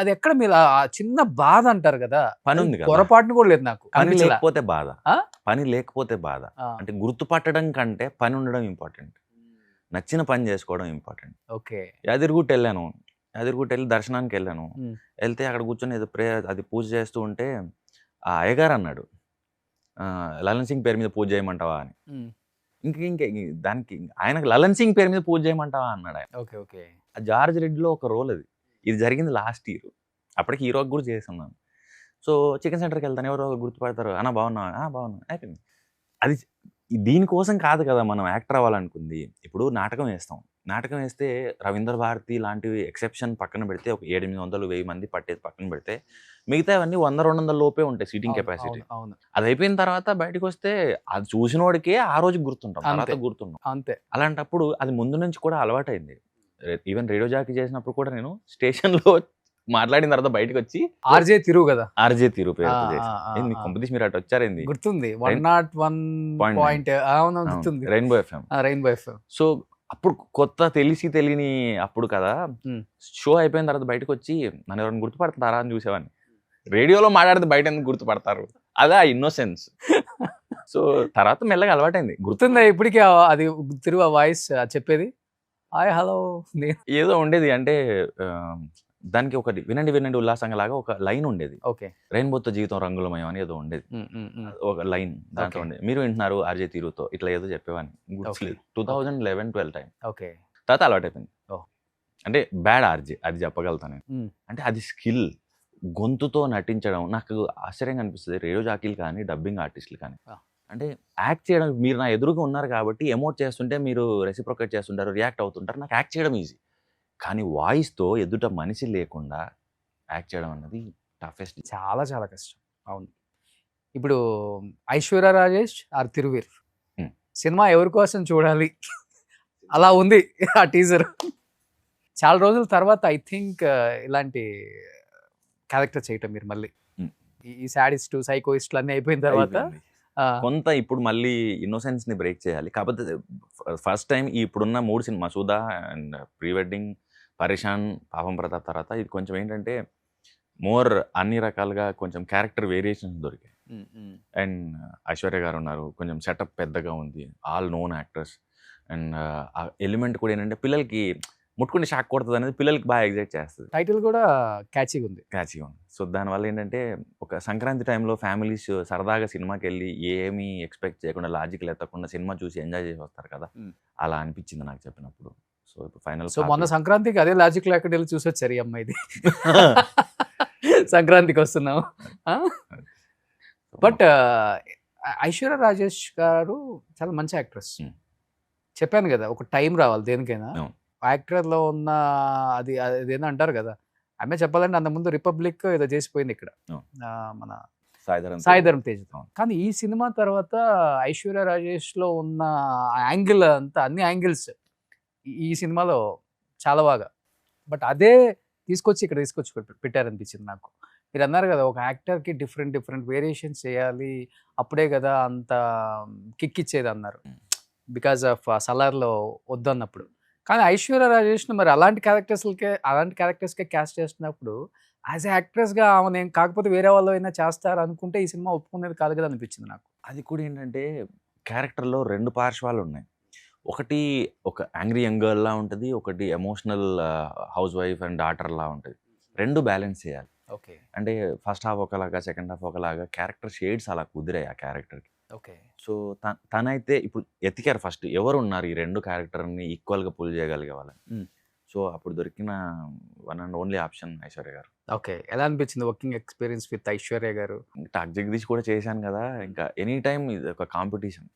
అది ఎక్కడ మీరు ఆ చిన్న బాధ అంటారు కదా, పని ఉంది కదా, పొరపాటును కూడా లేదు నాకు. పని లేకపోతే బాధ. పని లేకపోతే బాధ అంటే గుర్తుపట్టడం కంటే పని ఉండడం ఇంపార్టెంట్. నచ్చిన పని చేసుకోవడం ఇంపార్టెంట్. ఓకే. యాదగిరిగుట్ట వెళ్ళాను, యాదగిరిగుట్ట వెళ్ళి దర్శనానికి వెళ్ళాను. వెళ్తే అక్కడ కూర్చొని ఏదో అది పూజ చేస్తూ ఉంటే ఆ అయ్యగారు అన్నాడు, లలన్ సింగ్ పేరు మీద పూజ చేయమంటావా అని. ఇంక దానికి ఆయనకు లలన్ సింగ్ పేరు మీద పూజ చేయమంటావా అన్నాడు ఆయన. ఓకే. ఓకే. ఆ జార్జ్ రెడ్డిలో ఒక రోల్ అది. ఇది జరిగింది లాస్ట్ ఇయర్. అప్పటికి హీరోకి కూడా చేస్తున్నాను. సో చికెన్ సెంటర్కి వెళ్తాను, ఎవరో గుర్తుపడతారు, అన్న బాగున్నా, బాగున్నా, అయిపోయింది. అది దీనికోసం కాదు కదా మనం యాక్టర్ అవ్వాలనుకుంది. ఇప్పుడు నాటకం వేస్తాం, నాటకం వేస్తే రవీంద్ర భారతి లాంటివి ఎక్సెప్షన్ పక్కన పెడితే, ఒక 700-1000 మంది పట్టేది పక్కన పెడితే, మిగతా అవన్నీ 100-200 లోపే ఉంటాయి సీటింగ్ కెపాసిటీ. అది అయిపోయిన తర్వాత బయటకు వస్తే అది చూసిన వాడికే ఆ రోజు గుర్తుంటాం, తర్వాత గుర్తుంటాం. అంతే. అలాంటప్పుడు అది ముందు నుంచి కూడా అలవాటైంది. ఈవెన్ రేడియో జాకీ చేసినప్పుడు కూడా నేను స్టేషన్లో మాట్లాడిన తర్వాత బయటకు వచ్చి ఆర్జే తిరుగు కదా, ఆర్జే తిరుగు పేరు మీ కంపెనీస్ మీరు అటు వచ్చారేంది గుర్తుంది. 101 గుర్తుంది, rainbow FM. Rainbow FM. So అప్పుడు కొత్త తెలియని అప్పుడు కదా, షో అయిపోయిన తర్వాత బయటకు వచ్చి నన్ను ఎవరైనా గుర్తుపడతారా అని చూసేవాడిని. రేడియోలో మాట్లాడితే బయట ఎందుకు గుర్తుపడతారు, అదే ఇన్నోసెన్స్. సో తర్వాత మెల్లగా అలవాటైంది. గుర్తుందా ఇప్పటికీ అది తిరుగు వాయిస్ చెప్పేది? హాయ్ హలో ఏదో ఉండేది. అంటే దానికి ఒకటి వినండి ఉల్లాసంగా లాగా ఒక లైన్ ఉండేది. ఓకే. రెయిన్బోతో జీవితం రంగులమయం అని ఏదో ఉండేది, ఒక లైన్ దాంట్లో ఉండేది. మీరు వింటున్నారు ఆర్జే తీరుతో, ఇట్లా ఏదో చెప్పేవాడిని, గుర్తులేదు. 2011-12 టైం. ఓకే. తర్వాత అలవాటైపోయింది. అంటే బ్యాడ్ ఆర్జే అది చెప్పగలుగుతాను నేను. అంటే అది స్కిల్, గొంతుతో నటించడం నాకు ఆశ్చర్యంగా అనిపిస్తుంది. రేడియో జాకీలు కానీ, డబ్బింగ్ ఆర్టిస్టులు కానీ, అంటే యాక్ట్ చేయడం, మీరు నా ఎదురుగా ఉన్నారు కాబట్టి ఎమోట్ చేస్తుంటే మీరు రెసిప్రొకేట్ చేస్తుంటారు, రియాక్ట్ అవుతుంటారు, నాకు యాక్ట్ చేయడం ఈజీ. కానీ వాయిస్తో ఎదుట మనిషి లేకుండా యాక్ట్ చేయడం అన్నది టఫెస్ట్. చాలా చాలా కష్టం. అవును. ఇప్పుడు ఐశ్వర్య రాజేష్ ఆర్ తిరువీర్ సినిమా ఎవరి కోసం చూడాలి అలా ఉంది ఆ టీజర్. చాలా రోజుల తర్వాత ఐ థింక్ ఇలాంటి క్యారెక్టర్ చేయటం మీరు మళ్ళీ ఈ సాడిస్ట్ సైకోయిస్ట్లు అన్నీ అయిపోయిన తర్వాత కొంత ఇప్పుడు మళ్ళీ ఇన్నోసెన్స్ ని బ్రేక్ చేయాలి. కాకపోతే ఫస్ట్ టైం ఇప్పుడున్న 3 cinema Masooda and pre wedding, పరేషాన్, పాపం ప్రతాప్ తర్వాత ఇది కొంచెం ఏంటంటే మోర్ అన్ని రకాలుగా కొంచెం క్యారెక్టర్ వేరియేషన్స్ దొరికాయి. అండ్ ఐశ్వర్య గారు ఉన్నారు, కొంచెం సెటప్ పెద్దగా ఉంది, ఆల్ నోన్ యాక్టర్స్. అండ్ ఆ ఎలిమెంట్ కూడా ఏంటంటే పిల్లలకి ముట్టుకుని షాక్ కొడుతుంది అనేది పిల్లలకి బాగా ఎగ్జైట్ చేస్తుంది. టైటిల్ కూడా క్యాచీగా ఉంది. సో దానివల్ల ఏంటంటే ఒక సంక్రాంతి టైంలో ఫ్యామిలీస్ సరదాగా సినిమాకి వెళ్ళి ఏమీ ఎక్స్పెక్ట్ చేయకుండా లాజిక్ ఎత్తకుండా సినిమా చూసి ఎంజాయ్ చేసి వస్తారు కదా, అలా అనిపించింది నాకు చెప్పినప్పుడు. సో ఇప్పుడు ఫైనల్ మొన్న సంక్రాంతికి అదే లాజిక్ లేకుండా వెళ్ళి చూసి వచ్చారు ఈ అమ్మాయిది. సంక్రాంతికి వస్తున్నాం. బట్ ఐశ్వర్య రాజేష్ గారు చాలా మంచి యాక్ట్రెస్. చెప్పాను కదా, ఒక టైం రావాలి దేనికైనా. యాక్టర్లో ఉన్న అది అదేదో అంటారు కదా, ఆమె చెప్పాలంటే అంతకుముందు రిపబ్లిక్ ఏదో చేసిపోయింది ఇక్కడ మన సాయి ధరమ్ తేజ్. కానీ ఈ సినిమా తర్వాత ఐశ్వర్య రాజేష్లో ఉన్న యాంగిల్ అంతా, అన్ని యాంగిల్స్ ఈ సినిమాలో చాలా బాగా. బట్ అదే తీసుకొచ్చి పెట్టారనిపించింది నాకు. మీరు అన్నారు కదా, ఒక యాక్టర్కి డిఫరెంట్ వేరియేషన్స్ చేయాలి, అప్పుడే కదా అంత కిక్ ఇచ్చేది అన్నారు, బికాజ్ ఆఫ్ సలార్లో వద్దన్నప్పుడు. కానీ ఐశ్వర్య రాజేష్ను మరి అలాంటి క్యారెక్టర్స్కే క్యాస్ట్ చేస్తున్నప్పుడు యాజ్ ఏ యాక్ట్రెస్గా ఆమె నేను కాకపోతే వేరే వాళ్ళు అయినా చేస్తారు అనుకుంటే ఈ సినిమా ఒప్పుకునేది కాదు కదా అనిపించింది నాకు. అది కూడా ఏంటంటే క్యారెక్టర్లో 2 పార్శ్వాలు ఉన్నాయి. ఒకటి ఒక యాంగ్రీ యంగ్ గర్ల్ లా ఉంటుంది, ఒకటి emotional housewife and daughter లా ఉంటుంది. 2 బ్యాలెన్స్ చేయాలి. ఓకే. అంటే ఫస్ట్ హాఫ్ ఒకలాగా, సెకండ్ హాఫ్ ఒకలాగా, క్యారెక్టర్ షేడ్స్ అలా కుదిరాయి ఆ క్యారెక్టర్కి. ఓకే. సో తనైతే ఇప్పుడు ఎతికారు ఫస్ట్ ఎవరు ఉన్నారు ఈ 2 క్యారెక్టర్ని ఈక్వల్గా పుల్ చేయగలిగే వాళ్ళని. సో అప్పుడు దొరికిన one and only option Aishwarya గారు. ఓకే. ఎలా అనిపించింది వర్కింగ్ ఎక్స్పీరియన్స్ విత్ ఐశ్వర్య గారు? టాక్ జగదీష్ కూడా చేశాను కదా, ఇంకా ఎనీ టైమ్ ఇది ఒక కాంపిటీషన్.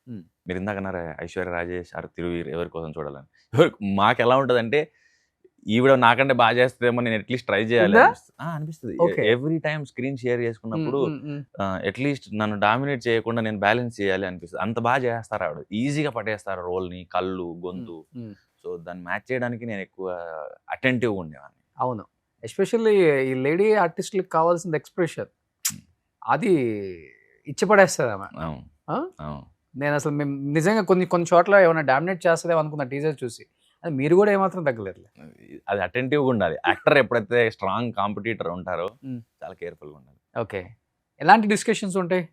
మీరు ఇందాక అన్నారు ఐశ్వర్య రాజేష్ ఆర్ తిరువీర్ ఎవరి కోసం చూడాలని. మాకు ఎలా ఉంటుంది అంటే ఈవిడ నాకంటే బాగా చేస్తుందేమో, నేను అట్లీస్ట్ ట్రై చేయాలి అనిపిస్తుంది. ఎవ్రీ టైమ్ స్క్రీన్ షేర్ చేసుకున్నప్పుడు అట్లీస్ట్ నన్ను డామినేట్ చేయకుండా నేను బ్యాలెన్స్ చేయాలి అనిపిస్తుంది. అంత బాగా చేస్తారు ఆవిడ, ఈజీగా పట్టేస్తారు రోల్ని, కళ్ళు, గొంతు. సో దాన్ని మ్యాచ్ చేయడానికి నేను ఎక్కువ అటెంటివ్గా ఉండేవాడిని. అవును, ఎస్పెషల్లీ ఈ లేడీ ఆర్టిస్టులకు కావాల్సిన ఎక్స్ప్రెషన్ అది ఇచ్చిపడేస్తుంది ఆమె. నేను అసలు మేము నిజంగా కొన్ని చోట్ల ఏమైనా డామినేట్ చేస్తుందేమో అనుకున్న టీజర్ చూసి. అది మీరు కూడా ఏమాత్రం తగ్గలేదు. అది అటెంటివ్గా ఉండాలి. యాక్టర్ ఎప్పుడైతే స్ట్రాంగ్ కాంపిటీటర్ ఉంటారో చాలా కేర్ఫుల్గా ఉండాలి. ఓకే. ఎలాంటి డిస్కషన్స్ ఉంటాయి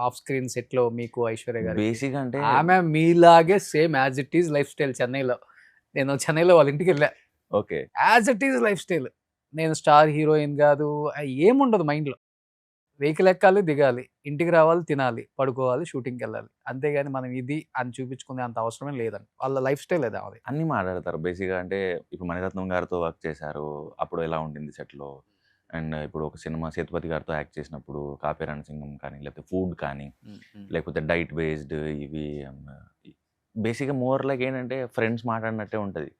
ఆఫ్ స్క్రీన్ సెట్లో మీకు ఐశ్వర్య గారు? బేసిక్ అంటే ఆమె మీలాగే same as it is life style. నేను చెన్నైలో వాళ్ళ ఇంటికి వెళ్ళా. Okay. As it is life style. నేను స్టార్ హీరోయిన్ కాదు, ఏముండదు మైండ్లో. వెహికల్ ఎక్కాలి, దిగాలి, ఇంటికి రావాలి, తినాలి, పడుకోవాలి, షూటింగ్కి వెళ్ళాలి, అంతేగాని మనం ఇది అని చూపించుకునే అంత అవసరమే లేదండి. వాళ్ళ లైఫ్ స్టైల్ లేదా అది. అన్నీ మాట్లాడతారు బేసిక్గా. అంటే ఇప్పుడు మణిరత్నం గారితో వర్క్ చేశారు, అప్పుడు ఎలా ఉండింది సెట్లో. అండ్ ఇప్పుడు ఒక సినిమా సేతుపతి గారితో యాక్ట్ చేసినప్పుడు కాపే రణసింగం కానీ, లేకపోతే ఫుడ్ కానీ, లేకపోతే డైట్ బేస్డ్ ఇవి బేసిక్గా మోర్ లైక్ ఏంటంటే ఫ్రెండ్స్ మాట్లాడినట్టే ఉంటుంది.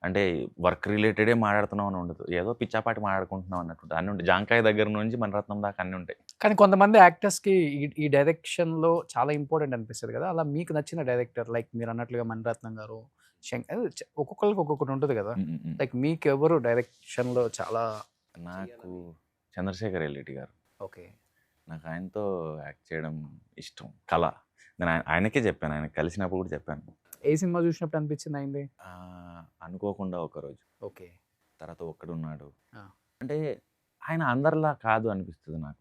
అంటే వర్క్ రిలేటెడే మాట్లాడుతున్నాం అని ఉండదు, ఏదో పిచ్చాపాటి మాట్లాడుకుంటున్నాం అన్నట్టు అన్నీ ఉంటాయి. జాంకాయ దగ్గర నుంచి మణిరత్నం దాకా అన్నీ ఉంటాయి. కానీ కొంతమంది యాక్టర్స్కి ఈ డైరెక్షన్లో చాలా ఇంపార్టెంట్ అనిపిస్తుంది కదా, అలా మీకు నచ్చిన డైరెక్టర్ లైక్ మీరు అన్నట్లుగా మణిరత్నం గారు, ఒక్కొక్కరికి ఒక్కొక్కటి ఉంటుంది కదా, లైక్ మీకు ఎవరు డైరెక్షన్లో చాలా? నాకు చంద్రశేఖర్ ఎల్లిటి గారు. ఓకే. నాకు ఆయనతో యాక్ట్ చేయడం ఇష్టం, కళ. నేను ఆయనకే చెప్పాను, ఆయన కలిసినప్పుడు కూడా చెప్పాను. ఏ సినిమా చూసినప్పుడు అనిపించింది అయింది? అనుకోకుండా ఒకరోజు. ఓకే. తర్వాత ఒక్కడున్నాడు. అంటే ఆయన అందరిలా కాదు అనిపిస్తుంది నాకు.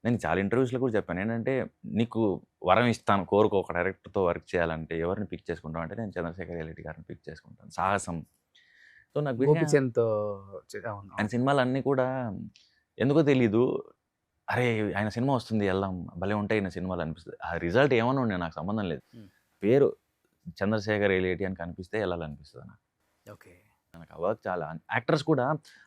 నేను చాలా ఇంటర్వ్యూస్లో కూడా చెప్పాను ఏంటంటే, నీకు వరం ఇస్తాను, కోరుకో ఒక డైరెక్టర్తో వర్క్ చేయాలంటే ఎవరిని పిక్ చేసుకుంటాం అంటే నేను చంద్రశేఖర్ ఎల్లిటి గారిని పిక్ చేసుకుంటాను. సాహసం. సో నాకు ఆయన సినిమాలన్నీ కూడా ఎందుకో తెలీదు, అరే ఆయన సినిమా వస్తుంది వెళ్దాం, భలే ఉంటాయి ఆయన సినిమాలు అనిపిస్తుంది. ఆ రిజల్ట్ ఏమన్నా ఉండే నాకు సంబంధం లేదు, పేరు చంద్రశేఖర్ ఎల్లిటి అని కనిపిస్తే వెళ్ళాలనిపిస్తుంది నాకు. ఓకే. నాకు ఆ వర్క్ చాలా యాక్టర్స్ కూడా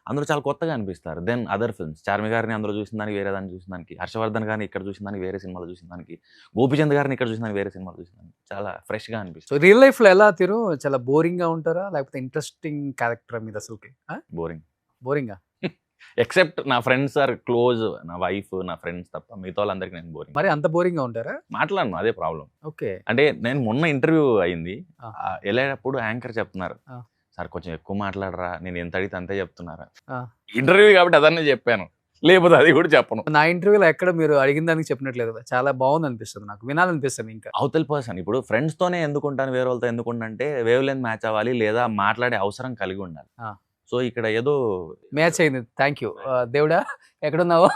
అందులో చాలా కొత్తగా అనిపిస్తారు దెన్ అదర్ ఫిల్మ్స్. చార్మి గారిని అందులో చూసిన దానికి వేరే దాన్ని చూసిన దానికి, హర్షవర్ధన్ గారిని ఇక్కడ చూసిన దానికి వేరే సినిమాలో చూసిన దానికి, గోపిచంద్ గారిని ఇక్కడ చూసిన దానికి వేరే సినిమాలో చూసిన దానికి చాలా ఫ్రెష్గా సో అనిపిస్తుంది. రియల్ లైఫ్ లో ఎలా తీరు చాలా బోరింగ్ గా ఉంటారా లేకపోతే ఇంట్రెస్టింగ్ క్యారెక్టర్ మీద అసలుకి బోరింగ్. బోరింగ్ ఎక్సెప్ట్ నా ఫ్రెండ్స్ ఆర్ క్లోజ్, నా వైఫ్, నా ఫ్రెండ్స్ తప్ప మిగతా వాళ్ళందరికీ నేను బోరింగ్. మరి అంత బోరింగ్ గా ఉంటారా? మాట్లాడను, అదే ప్రాబ్లం. ఓకే. అంటే నేను మొన్న ఇంటర్వ్యూ అయింది, ఆ. వెళ్ళేటప్పుడు యాంకర్ చెప్తున్నారు, ఆ. సార్ కొంచెం ఎక్కువ మాట్లాడరా, నేను ఎంత అడిగితే అంతే చెప్తున్నారా. ఆ. ఇంటర్వ్యూ కాబట్టి అదన్నీ చెప్పాను, లేకపోతే అది కూడా చెప్పను. నా ఇంటర్వ్యూలో ఎక్కడ మీరు అడిగిన దానికి చెప్పినట్లేదు, చాలా బాగుంది అనిపిస్తుంది, నాకు వినాలనిపిస్తుంది ఇంకా. అవతల పర్సన్ ఇప్పుడు ఫ్రెండ్స్తోనే ఎందుకుంటాను, వేరే వాళ్ళతో ఎందుకుంటే వేవ్ లెంత్ మ్యాచ్ అవ్వాలి లేదా మాట్లాడే అవసరం కలిగి ఉండాలి. ఆ. సో ఇక్కడ ఏదో మ్యాచ్ అయింది, థ్యాంక్ యూ దేవుడా, ఎక్కడున్నావు?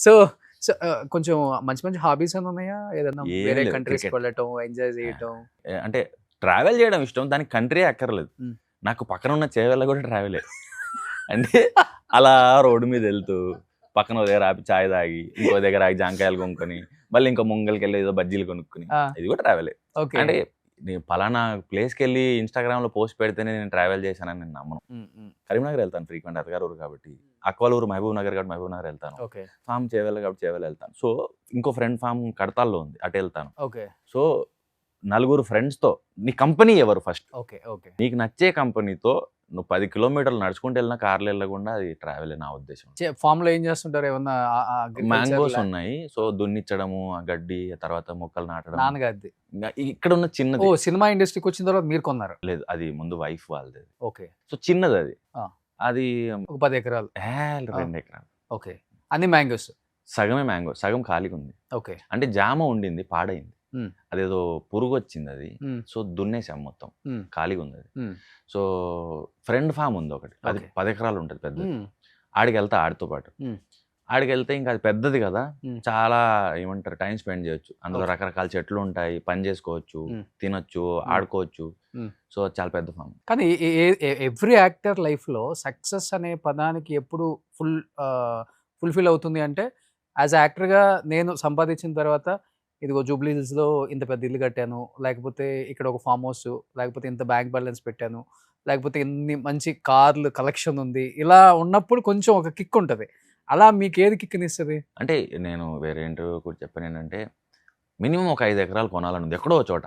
సో సో కొంచెం మంచి మంచి హాబీస్ అని ఉన్నాయా? ఏదన్నా ఏం వేరే లేదు, కంట్రీస్కి cricket. వెళ్ళటం, ఎంజాయ్ చేయటం? అంటే ట్రావెల్ చేయడం ఇష్టం, దానికి కంట్రీ అక్కర్లేదు. మ్. నాకు పక్కన ఉన్న చేవెళ్ళ కూడా ట్రావెలే. అంటే అలా రోడ్డు మీద వెళ్తూ పక్కన ఓ దగ్గర ఆపి చాయ్ తాగి, ఇంకో దగ్గర ఆగి జాంకాయలు కొనుక్కొని, మళ్ళీ ఇంకో ముంగల్కి వెళ్ళి ఏదో బజ్జీలు కొనుక్కొని, ఆ. ఇది కూడా ట్రావెలే. ఓకే. అంటే నేను పలానా ప్లేస్కి వెళ్ళి ఇన్స్టాగ్రామ్లో పోస్ట్ పెడితేనే నేను ట్రావెల్ చేశానని నేను నమ్మను. కరీంనగర్ వెళ్తాను ఫ్రీక్వెంట్, అత్తగారు ఊరు కాబట్టి. అక్వాలూరు మహబూబ్ నగర్ కాబట్టి మహబూబ్ నగర్ వెళ్తాను. ఓకే. ఫామ్ చేవెళ్ళ కాబట్టి చేవెళ్ళ వెళ్తాను. సో ఇంకో ఫ్రెండ్ ఫామ్ కడతాల్లో ఉంది, అటు వెళ్తాను. ఓకే. సో నలుగురు ఫ్రెండ్స్తో, నీ కంపెనీ ఎవరు ఫస్ట్, ఓకే. ఓకే. నీకు నచ్చే కంపెనీతో నువ్వు 10 కిలోమీటర్లు నడుచుకుంటూ వెళ్ళినా కార్లు వెళ్ళకుండా అది ట్రావెలే నా ఉద్దేశం. ఫామ్ లో ఏం చేస్తుంటారు? ఏమన్నా మ్యాంగోస్ ఉన్నాయి, సో దున్నిచ్చడము, ఆ గడ్డి, ఆ తర్వాత మొక్కలు నాటడం. నాన్నగారిది ఇంకా ఇక్కడ ఉన్న చిన్నది. ఓ సినిమా ఇండస్ట్రీకి వచ్చిన తర్వాత మీరు కొన్నారు? లేదు, అది ముందు వైఫ్ వాళ్ళది. ఓకే. సో చిన్నది అది. ఆ. అది ఒక 10 ఎకరాలు. 2 ఎకరాలు. ఓకే. అన్ని మ్యాంగోస్? సగమే మ్యాంగో, సగం ఖాళీగా ఉంది. ఓకే. అంటే జామ ఉండింది, పాడైంది. మ్. అదేదో పురుగు వచ్చింది అది. మ్. సో దున్నేసాం మొత్తం, మ్. ఖాళీగా ఉంది అది. మ్. సో ఫ్రెండ్ ఫామ్ ఉంది ఒకటి, అది Okay. 10 ఎకరాలు ఉంటుంది పెద్దది. మ్. ఆడికి వెళ్తా, ఆడితో పాటు. మ్. ఆడికి వెళ్తే ఇంకా అది పెద్దది కదా, మ్. చాలా ఏమంటారు టైం స్పెండ్ చేయొచ్చు. అందులో Okay. రకరకాల చెట్లు ఉంటాయి, పని చేసుకోవచ్చు, మ్. తినొచ్చు, ఆడుకోవచ్చు. మ్. సో చాలా పెద్ద ఫామ్. కానీ ఎవ్రీ యాక్టర్ లైఫ్లో సక్సెస్ అనే పదానికి ఎప్పుడు ఫుల్ఫిల్ అవుతుంది అంటే, యాజ్ యాక్టర్గా నేను సంపాదించిన తర్వాత ఇదిగో జూబ్లీ హిల్స్లో ఇంత పెద్ద ఇల్లు కట్టాను, లేకపోతే ఇక్కడ ఒక ఫామ్ హౌస్, లేకపోతే ఇంత బ్యాంక్ బ్యాలెన్స్ పెట్టాను, లేకపోతే ఇన్ని మంచి కార్లు కలెక్షన్ ఉంది, ఇలా ఉన్నప్పుడు కొంచెం ఒక కిక్ ఉంటుంది. అలా మీకు ఏది కిక్నిస్తుంది? అంటే నేను వేరే ఇంటర్వ్యూ కూడా చెప్పాను ఏంటంటే, మినిమం ఒక 5 ఎకరాలు కొనాలని ఉంది, ఎక్కడో ఒక చోట,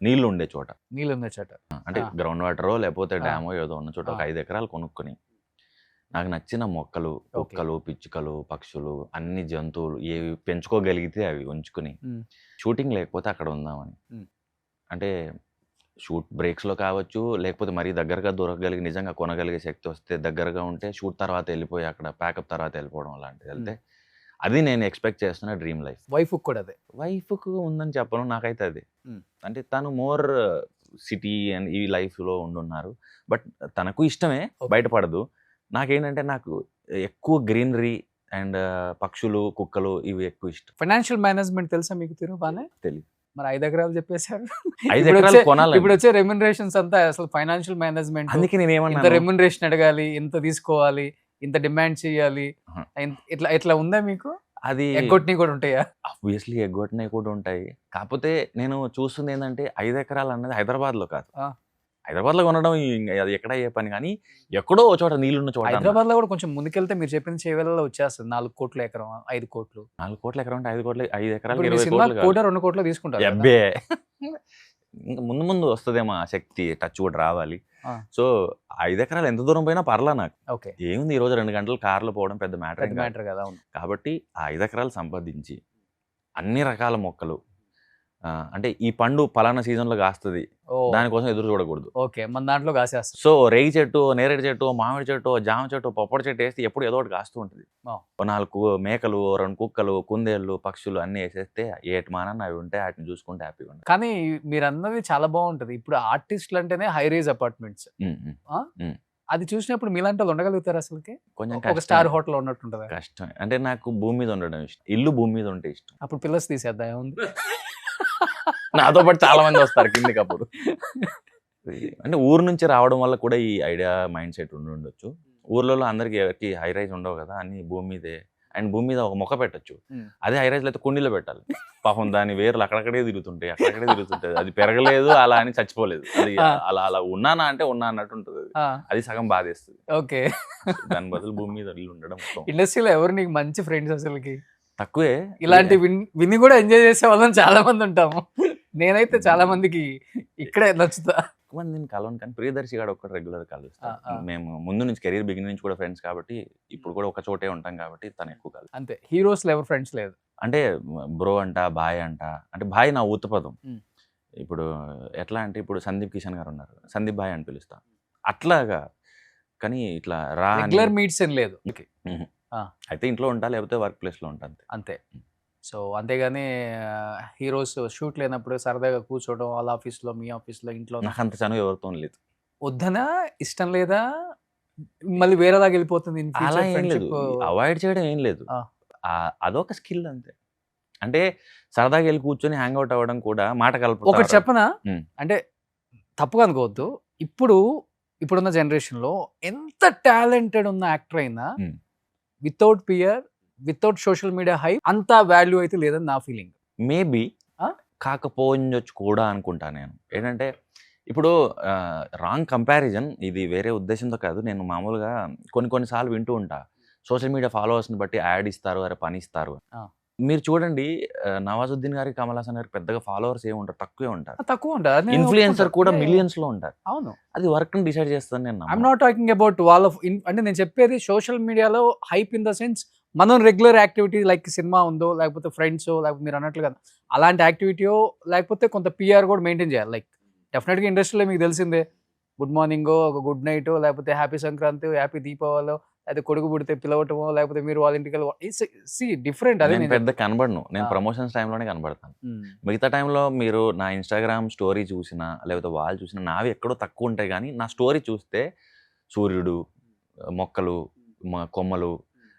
నీళ్లు ఉండే చోట. నీళ్ళు ఉన్న చోట, అంటే ఆ. గ్రౌండ్ వాటరో లేకపోతే ఆ. డ్యామో ఏదో ఉన్న చోట ఒక ఆ. 5 ఎకరాలు కొనుక్కొని, నాకు నచ్చిన మొక్కలు, Okay. కుక్కలు, పిచ్చుకలు, పక్షులు, అన్ని జంతువులు ఏవి పెంచుకోగలిగితే అవి ఉంచుకుని, మ్. షూటింగ్ లేకపోతే అక్కడ ఉందామని. మ్. అంటే షూట్ బ్రేక్స్లో కావచ్చు, లేకపోతే మరీ దగ్గరగా దొరకగలిగి నిజంగా కొనగలిగే శక్తి వస్తే దగ్గరగా ఉంటే షూట్ తర్వాత వెళ్ళిపోయి అక్కడ ప్యాకప్ తర్వాత వెళ్ళిపోవడం అలాంటిది వెళ్తే, అది నేను ఎక్స్పెక్ట్ చేస్తున్న డ్రీమ్ లైఫ్. వైఫ్ కూడా అదే? వైఫ్కు ఉందని చెప్పను, నాకైతే అది. మ్. అంటే తను మోర్ సిటీ అండ్ ఈ లైఫ్లో ఉండున్నారు, బట్ తనకు ఇష్టమే, Okay. బయటపడదు. నాకేంటంటే నాకు ఎక్కువ గ్రీనరీ అండ్ పక్షులు, కుక్కలు ఇవి ఎక్కువ ఇష్టం. ఫైనాన్షియల్ మేనేజ్మెంట్ తెలుసా మీకు తిరు బానే? తెలియదు. మరి 5 ఎకరాలు చెప్పేశారు. 5 ఎకరాలు కొనాలి. ఇప్పుడు వచ్చే రెమ్యునరేషన్స్ అంతా అసలు ఫైనాన్షియల్ మేనేజ్మెంట్. అందుకే నేను ఇంత ఏమన్నా రెమ్యునరేషన్ అడగాలి, ఇంత తీసుకోవాలి, ఇంత డిమాండ్ చేయాలి, ఆహా. ఇట్లా ఇట్లా ఉందా మీకు? అది ఎగ్గొట్టినవి కూడా ఉంటాయా? ఆబ్వియస్లీ ఎగ్గొట్టినవి కూడా ఉంటాయి. కాకపోతే నేను చూస్తుంది ఏంటంటే 5 ఎకరాలు అన్నది హైదరాబాద్లో కాదు. ఆ. హైదరాబాద్లో కొనడం అది ఎక్కడ అయ్యే పని, కానీ ఎక్కడో ఓ చోట నీళ్ళున్న చోట. హైదరాబాద్ లో కూడా కొంచెం ముందుకెళ్తే మీరు చెప్పిన చేవేళ్ళలో వచ్చేస్తుంది 4 కోట్ల ఎకరం, 5 కోట్లు. 4 కోట్ల ఎకరం అంటే 5 ఎకరాలు ఇప్పుడు మీ 20 సినిమా కోట్లు కాదు. కోట 2 కోట్లు తీసుకుంటారు కదా? అబ్బే ఇంకా ముందు ముందు వస్తుందేమో ఆ శక్తి, టచ్ కూడా రావాలి. ఆ. సో 5 ఎకరాలు ఎంత దూరం పోయినా పర్లా నాకు. ఓకే. ఏముంది, ఈ రోజు 2 గంటలు కార్లో పోవడం పెద్ద మ్యాటర్ పెద్ద మ్యాటర్ కదా. అవును. కాబట్టి ఆ 5 ఎకరాలు సంపాదించి అన్ని రకాల మొక్కలు, అంటే ఈ పండు పలానా సీజన్లో కాస్తుంది, ఓ దానికోసం ఎదురు చూడకూడదు. ఓకే, మన దాంట్లో కాసేస్తాం. సో రేగి చెట్టు, నేరేడు చెట్టు, మామిడి చెట్టు, జామ చెట్టు, పప్పడి చెట్టు వేస్తే ఎప్పుడు ఏదో ఒకటి కాస్తూ ఉంటుంది. ఆ. 4 మేకలు, 2 కుక్కలు, కుందేళ్ళు, పక్షులు అన్ని వేసేస్తే ఏటి మానన్న అవి ఉంటే వాటిని చూసుకుంటే హ్యాపీగా ఉంటాయి. కానీ మీరు అన్నది చాలా బాగుంటది. ఇప్పుడు ఆర్టిస్టులు అంటేనే హై రేజ్ అపార్ట్మెంట్స్. అది చూసినప్పుడు మీలాంటి వాళ్ళు ఉండగలుగుతారు అసలుకి? కొంచెం ఒక కష్టం. స్టార్ హోటల్ ఉన్నట్టుంటది. కష్టం. అంటే నాకు భూమి మీద ఉండడం ఇష్టం, ఇల్లు భూమి మీద ఉంటే ఇష్టం. అప్పుడు పిల్లర్స్ తీసేద్దాం, ఏముంది? నాతో పాటు చాలా మంది వస్తారు కిందికి అప్పుడు. అంటే ఊరు నుంచి రావడం వల్ల కూడా ఈ ఐడియా మైండ్ సెట్ ఉండొచ్చు. ఊర్లలో అందరికి ఎవరికి హై రైజ్ ఉండవు కదా, అన్ని భూమి మీదే అండ్ భూమి మీద ఒక మొక్క పెట్టచ్చు. Hmm. అదే హైరైజ్లో అయితే కుండీలో పెట్టాలి. పాపం దాని వేర్లు అక్కడక్కడే తిరుగుతుంటాయి, అది పెరగలేదు అలా అని చచ్చిపోలేదు. అది అలా అలా ఉన్నానా అంటే ఉన్నా అన్నట్టు ఉంటుంది. అది సగం బాధేస్తుంది. ఓకే. దాని బదులు భూమి మీద ఇల్లు ఉండడం ఇండస్ట్రీలో ఎవరు నీకు మంచి ఫ్రెండ్స్ అసలుకి? తక్కువే. ఇలాంటి విని కూడా ఎంజాయ్ చేసే వాళ్ళని చాలా మంది ఉంటాము. నేనైతే చాలా మందికి ఇక్కడే నచ్చుతా. ఎక్కువ మందిని కలవను, కానీ ప్రియదర్శి గారు ఒక్కటి రెగ్యులర్ కలుస్తాం. మేము ముందు నుంచి కెరీర్ బిగినింగ్ నుంచి కూడా ఫ్రెండ్స్ కాబట్టి, ఇప్పుడు కూడా ఒక చోటే ఉంటాం కాబట్టి తను ఎక్కువ కలుస్తాం. అంతే. హీరోస్ ఎవరు ఫ్రెండ్స్ లేదు? అంటే బ్రో అంట, బాయ్ అంట. అంటే బాయ్ నా ఊతపదం. ఇప్పుడు ఎట్లా అంటే ఇప్పుడు సందీప్ కిషన్ గారు ఉన్నారు, సందీప్ బాయ్ అని పిలుస్తా అట్లాగా. కానీ ఇట్లా రెగ్యులర్ మీట్స్ ఏం లేదు. అయితే ఇంట్లో ఉంటా, లేకపోతే వర్క్ ప్లేస్లో ఉంటా అంతే. సో అంతేగాని హీరోస్ షూట్ లేనప్పుడు సరదాగా కూర్చోవడం వాళ్ళ ఆఫీస్లో, మీ ఆఫీస్లో, ఇంట్లో నాకు అంత చనువు ఎవరితో లేదు. వద్దనా, ఇష్టం లేదా, మళ్ళీ వేరేలాగా వెళ్ళిపోతుంది? అలా ఏం లేదు, అవాయిడ్ చేయడం ఏం లేదు. అదొక స్కిల్ అంతే. అంటే సరదాగా వెళ్ళి కూర్చొని హ్యాంగ్ అవుట్ అవ్వడం కూడా మాట కలుపు. ఒకటి చెప్పనా, అంటే తప్పుగా అనుకోవద్దు, ఇప్పుడున్న జనరేషన్లో ఎంత టాలెంటెడ్ ఉన్న యాక్టర్ అయినా without fear, without social media hype అంత వాల్యూ అయితే లేదని నా ఫీలింగ్. మేబీ కాకపోవచ్చు కూడా అనుకుంటా నేను. ఏంటంటే ఇప్పుడు రాంగ్ కంపారిజన్, ఇది వేరే ఉద్దేశంతో కాదు. నేను మామూలుగా కొన్నిసార్లు వింటూ ఉంటా, సోషల్ మీడియా ఫాలోవర్స్ని బట్టి యాడ్ ఇస్తారు, అరే పని ఇస్తారు. మీరు చూడండి, నవాజుద్దీన్ గారికి, కమల్ హాసన్ గారికి పెద్దగా ఫాలోవర్స్ ఏమి ఉంటారు, తక్కువ ఉంటారు. ఇన్ఫ్లుయెన్సర్ కూడా మిలియన్స్ లో ఉంటారు. అవును, అది వర్క్ ని డిసైడ్ చేస్తాను నేను. ఐఎమ్ నాట్ టాకింగ్ అబౌట్ వాళ్ళ, అంటే నేను చెప్పేది సోషల్ మీడియాలో హైప్ ఇన్ ద సెన్స్ మనం రెగ్యులర్ యాక్టివిటీ లైక్ సినిమా ఉందో, లేకపోతే ఫ్రెండ్స్, లేకపోతే మీరు అన్నట్లుగా అలాంటి యాక్టివిటీయో, లేకపోతే కొంత పిఆర్ కూడా మెయింటైన్ చేయాలి. లైక్ డెఫినెట్గా ఇండస్ట్రీలో మీకు తెలిసిందే, గుడ్ మార్నింగో, ఒక గుడ్ నైటో, లేకపోతే హ్యాపీ సంక్రాంతి, హ్యాపీ దీపావళి, అయితే కొడుకు పుడితే పిలవటమో, లేకపోతే మీరు వాళ్ళ ఇంటికి డిఫరెంట్. అదే పెద్ద కనబడను, నేను ప్రమోషన్స్ టైంలోనే కనబడతాను. మిగతా టైంలో మీరు నా ఇన్స్టాగ్రామ్ స్టోరీ చూసినా, లేకపోతే వాళ్ళు చూసినా నావి ఎక్కడో తక్కువ ఉంటాయి. కానీ నా స్టోరీ చూస్తే సూర్యుడు, మొక్కలు, కొమ్మలు,